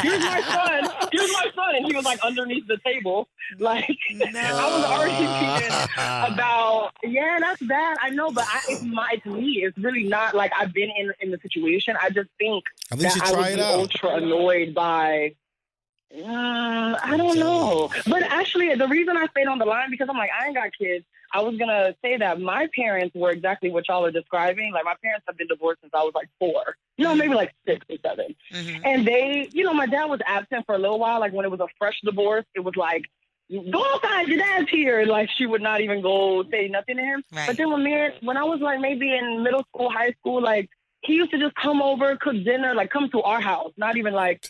Here's my son. Here's my son, and he was like underneath the table. Like I was already thinking about, that's bad. I know, but it's me. It's really not like I've been in the situation. I just think At least that you I try would it be out. ultra annoyed by. I don't know. But actually, the reason I stayed on the line, because I'm like, I ain't got kids. I was going to say that my parents were exactly what y'all are describing. Like, my parents have been divorced since I was like 4. No, maybe like 6 or 7. Mm-hmm. And they, my dad was absent for a little while. Like, when it was a fresh divorce, it was like, go outside, your dad's here. Like, she would not even go say nothing to him. Right. But then when I was like maybe in middle school, high school, like, he used to just come over, cook dinner, like come to our house. Not even like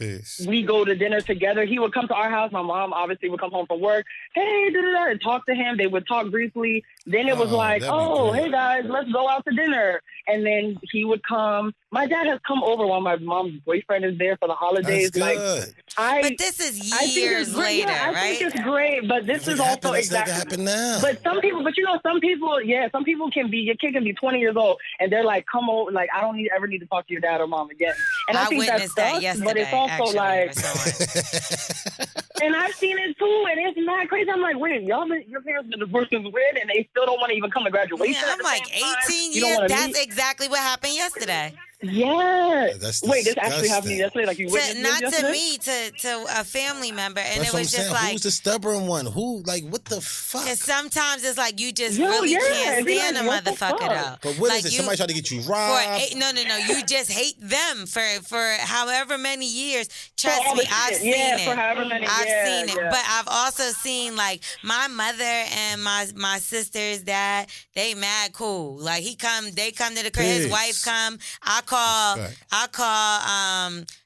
we go to dinner together. He would come to our house. My mom obviously would come home from work. Hey, and talk to him. They would talk briefly. Then it was like, hey guys, let's go out to dinner. And then he would come. My dad has come over while my mom's boyfriend is there for the holidays. That's good. But this is years later, I right? think it's great, but this is also exactly. Happen now. But some people, some people can be, your kid can be 20 years old and they're like, come over, like, I don't ever need to talk to your dad or mom again. And I think witnessed that that sucks, but it's also like, and I've seen it too, and it's not crazy. I'm like, wait, your parents been divorced since when, and they still don't want to even come to graduation. Yeah, I'm like 18 years. That's exactly what happened yesterday. Yes. Wait, this actually happened yesterday? Like, you witnessed not this to yesterday? me, to a family member, and That's it what was I'm just saying. like. Who's the stubborn one? Who, like, what the fuck? Because sometimes it's like you just Yo, really yeah, can't it's stand like, a what the motherfucker fuck? though. But what like is it? you- Somebody tried to get you For robbed? no, you just hate them for however many years. Trust all me, the I've shit. seen Yeah, it. for however many- I've yeah, seen it, yeah. but I've also seen like my mother and my sister's dad. They mad cool. Like they come to the crib. His Peace. wife come. I call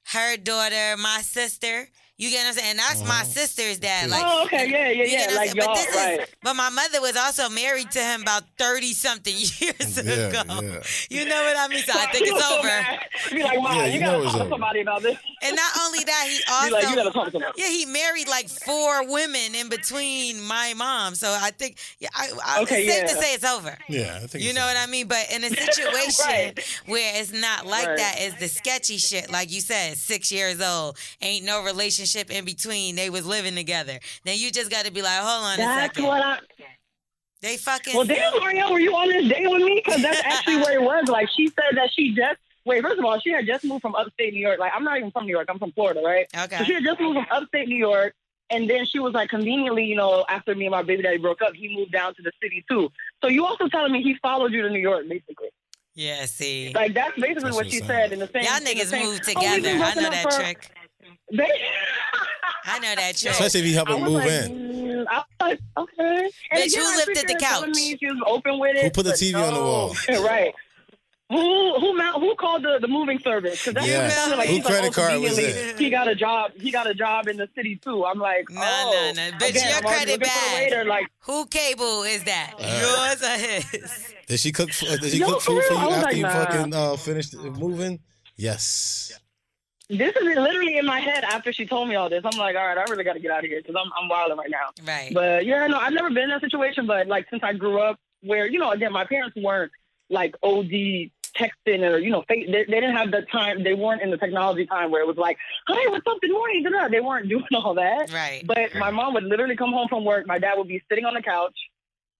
her daughter my sister. You get what I'm saying? And that's my sister's dad. Like, Oh, okay, yeah. you get what I'm Like, saying? But y'all, this right. but my mother was also married to him about 30-something years ago. Yeah. You know what I mean? So I think He it's was so over. mad. Be like, Mom, Yeah, you you gotta know it's talk to over. somebody about this. And not only that, he Be like, you gotta also talk to somebody. he married like 4 women in between my mom. So I think Okay, it's safe to yeah. say it's over. Yeah, I think You it's know what I mean? But in a situation Right. where it's not like Right. that, is the sketchy shit. Like you said, 6 years old, ain't no relationship in between. They was living together. Then you just got to be like, hold on a That's second. what I. They fucking. Well, damn, Mario, were you on this date with me? Because that's actually where it was. Like, she said that she just. Wait, first of all, she had just moved from upstate New York. Like, I'm not even from New York. I'm from Florida, right? Okay. So she had just moved from upstate New York. And then she was like, conveniently, after me and my baby daddy broke up, he moved down to the city, too. So you also telling me he followed you to New York, basically. Yeah, see. Like, that's basically That's what what she I'm said in the same. Y'all in the niggas same- move Oh, we've together. been I working know out that for- trick. I know that trick. Especially if you help I him was move like, in. I was like, okay. And Bitch, who I lifted appreciate the her telling couch? me she was open with it. Who put the but TV on the no. wall? Right. Who called the moving service? Because that's Yeah. what it sounded like. Who She's like, credit oh, card was conveniently, it? He got a job. He got a job in the city too. I'm like, No. Bitch, again, your I'm already credit looking for the bad. waiter, like, Who cable is that? Yours or his? Did she cook? Did she Yo, cook for food for real? you I was after like, you nah. fucking finished moving? Yes. this is literally in my head after she told me all this. I'm like, all right, I really got to get out of here because I'm wilding right now. Right. But yeah, no, I've never been in that situation. But like since I grew up, where again, my parents weren't like OD texting or they didn't have the time. They weren't in the technology time where it was like, hi, what's up? Good morning. They weren't doing all that. Right. But my mom would literally come home from work. My dad would be sitting on the couch.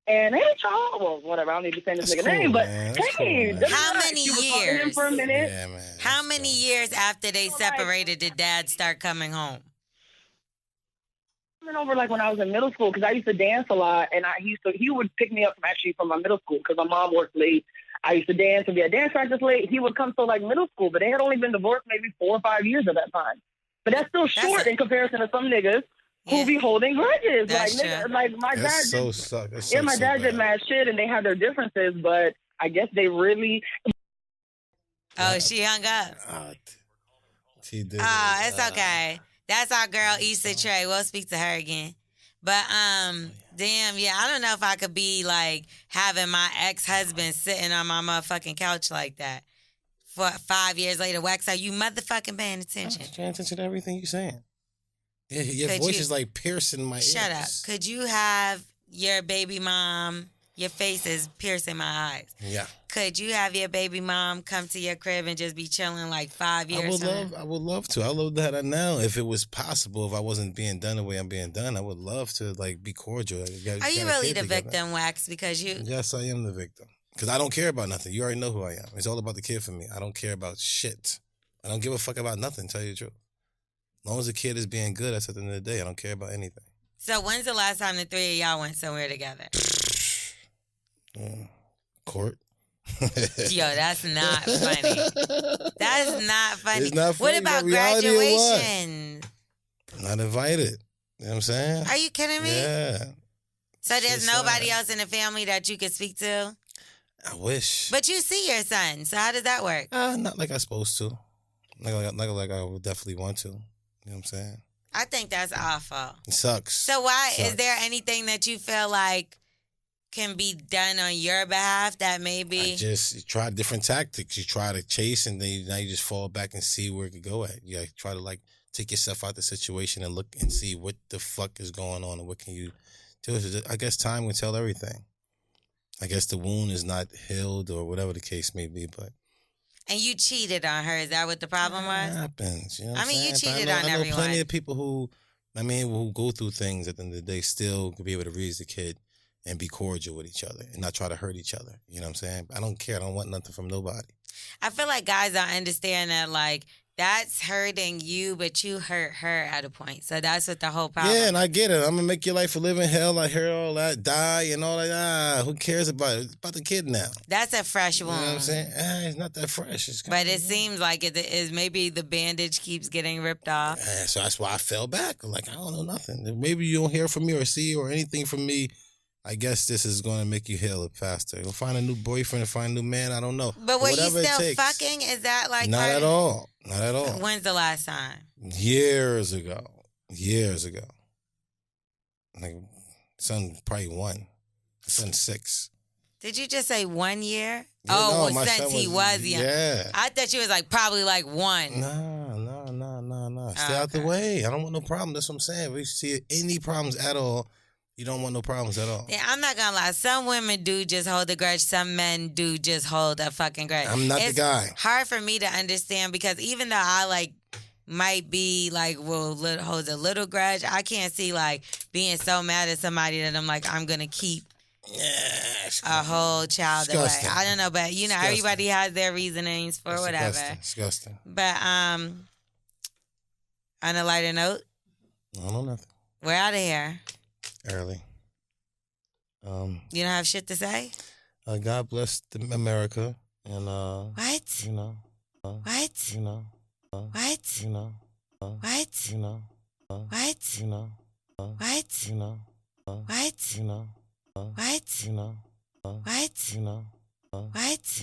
And hey, child, well, whatever. I don't need to say this That's nigga cool, name, but man. That's cool, hey, man. How many she was talking to him years? for a minute. Yeah, man. How many years after they separated did dad start coming home? Coming over like when I was in middle school because I used to dance a lot, and he would pick me up from my middle school because my mom worked late I used to dance and be at dance practice late. He would come till like middle school, but they had only been divorced maybe 4 or 5 years at that time. But that's still short in comparison to some niggas who be holding grudges. That's like nigga, like my dad. That's so suck. That's so, my so dad did bad. mad shit, and they have their differences, but I guess they really. Oh, she hung up. She did. It's okay. That's our girl Issa Trey. We'll speak to her again. But damn, yeah, I don't know if I could be like having my ex-husband sitting on my motherfucking couch like that. For 5 years later, Wax, are you motherfucking paying attention? I'm paying attention to everything you're saying. Yeah, your voice is like piercing my ears. Shut up. Could you have your baby mom, your face is piercing my eyes. Yeah. Could you have your baby mom come to your crib and just be chilling like 5 years? I would love to. I love that now. If it was possible, if I wasn't being done the way I'm being done, I would love to like be cordial. Are you really the victim, Wax? Because you. Yes, I am the victim. Because I don't care about nothing. You already know who I am. It's all about the kid for me. I don't care about shit. I don't give a fuck about nothing, tell you the truth. As long as the kid is being good, that's at the end of the day. I don't care about anything. So when's the last time the three of y'all went somewhere together? Court. Yo, that's not funny. That's not funny. It's not funny. What about Is that reality or what? graduation? Not invited. You know what I'm saying? Are you kidding me? Yeah. So there's Shit's nobody sad. else in the family that you could speak to? I wish. But you see your son, so how does that work? Not like I'm supposed to. Like I would definitely want to. You know what I'm saying? I think that's awful. It sucks. So why Sucks. is there anything that you feel like can be done on your behalf that maybe You try different tactics. You try to chase, and then now you just fall back and see where it could go at. You try to like take yourself out the situation and look and see what the fuck is going on and what can you do. I guess time will tell everything. I guess the wound is not healed or whatever the case may be, but and you cheated on her? Is that what the problem it was? happens. You know what I mean, I'm you saying? cheated But on I know everyone. plenty of people who go through things at the end of the day still could be able to raise the kid and be cordial with each other and not try to hurt each other. You know what I'm saying? I don't care. I don't want nothing from nobody. I feel like guys don't understand that like that's hurting you, but you hurt her at a point. So that's what the whole problem. Yeah, and I get it. I'm gonna make your life a living hell. I hear all that, die and all that. Who cares about it? It's about the kid now. That's a fresh You wound. know what I'm saying? It's not that fresh. It's But it seems like it is maybe the bandage keeps getting ripped off. So that's why I fell back. Like, I don't know nothing. Maybe you don't hear from me or see or anything from me. I guess this is going to make you heal it faster. You'll find a new boyfriend, find a new man. I don't know. But were Whatever you it still takes. fucking? Is that like Not part at of- all. Not at all. When's the last time? Years ago. Like, son probably 1. Son 6. Did you just say 1 year? Yeah, oh, no, well, my since son he was young. Yeah. I thought you was like probably like 1. No. Stay out the way. I don't want no problem. That's what I'm saying. If you see any problems at all, you don't want no problems at all. Yeah, I'm not gonna lie. Some women do just hold a grudge. Some men do just hold a fucking grudge. I'm not the It's guy. hard for me to understand because even though I like might be like hold a little grudge, I can't see like being so mad at somebody that I'm like I'm gonna keep a whole child Disgusting. away. I don't know, but you know Disgusting. everybody has their reasonings for whatever. Disgusting. But on a lighter note, I don't know nothing. we're out of here. Early. You don't have shit to say? God bless America and What? you know. What? You know. What? You know. What? You know. What? You know. What? You know. What? You know. What? You know. What? You know. What?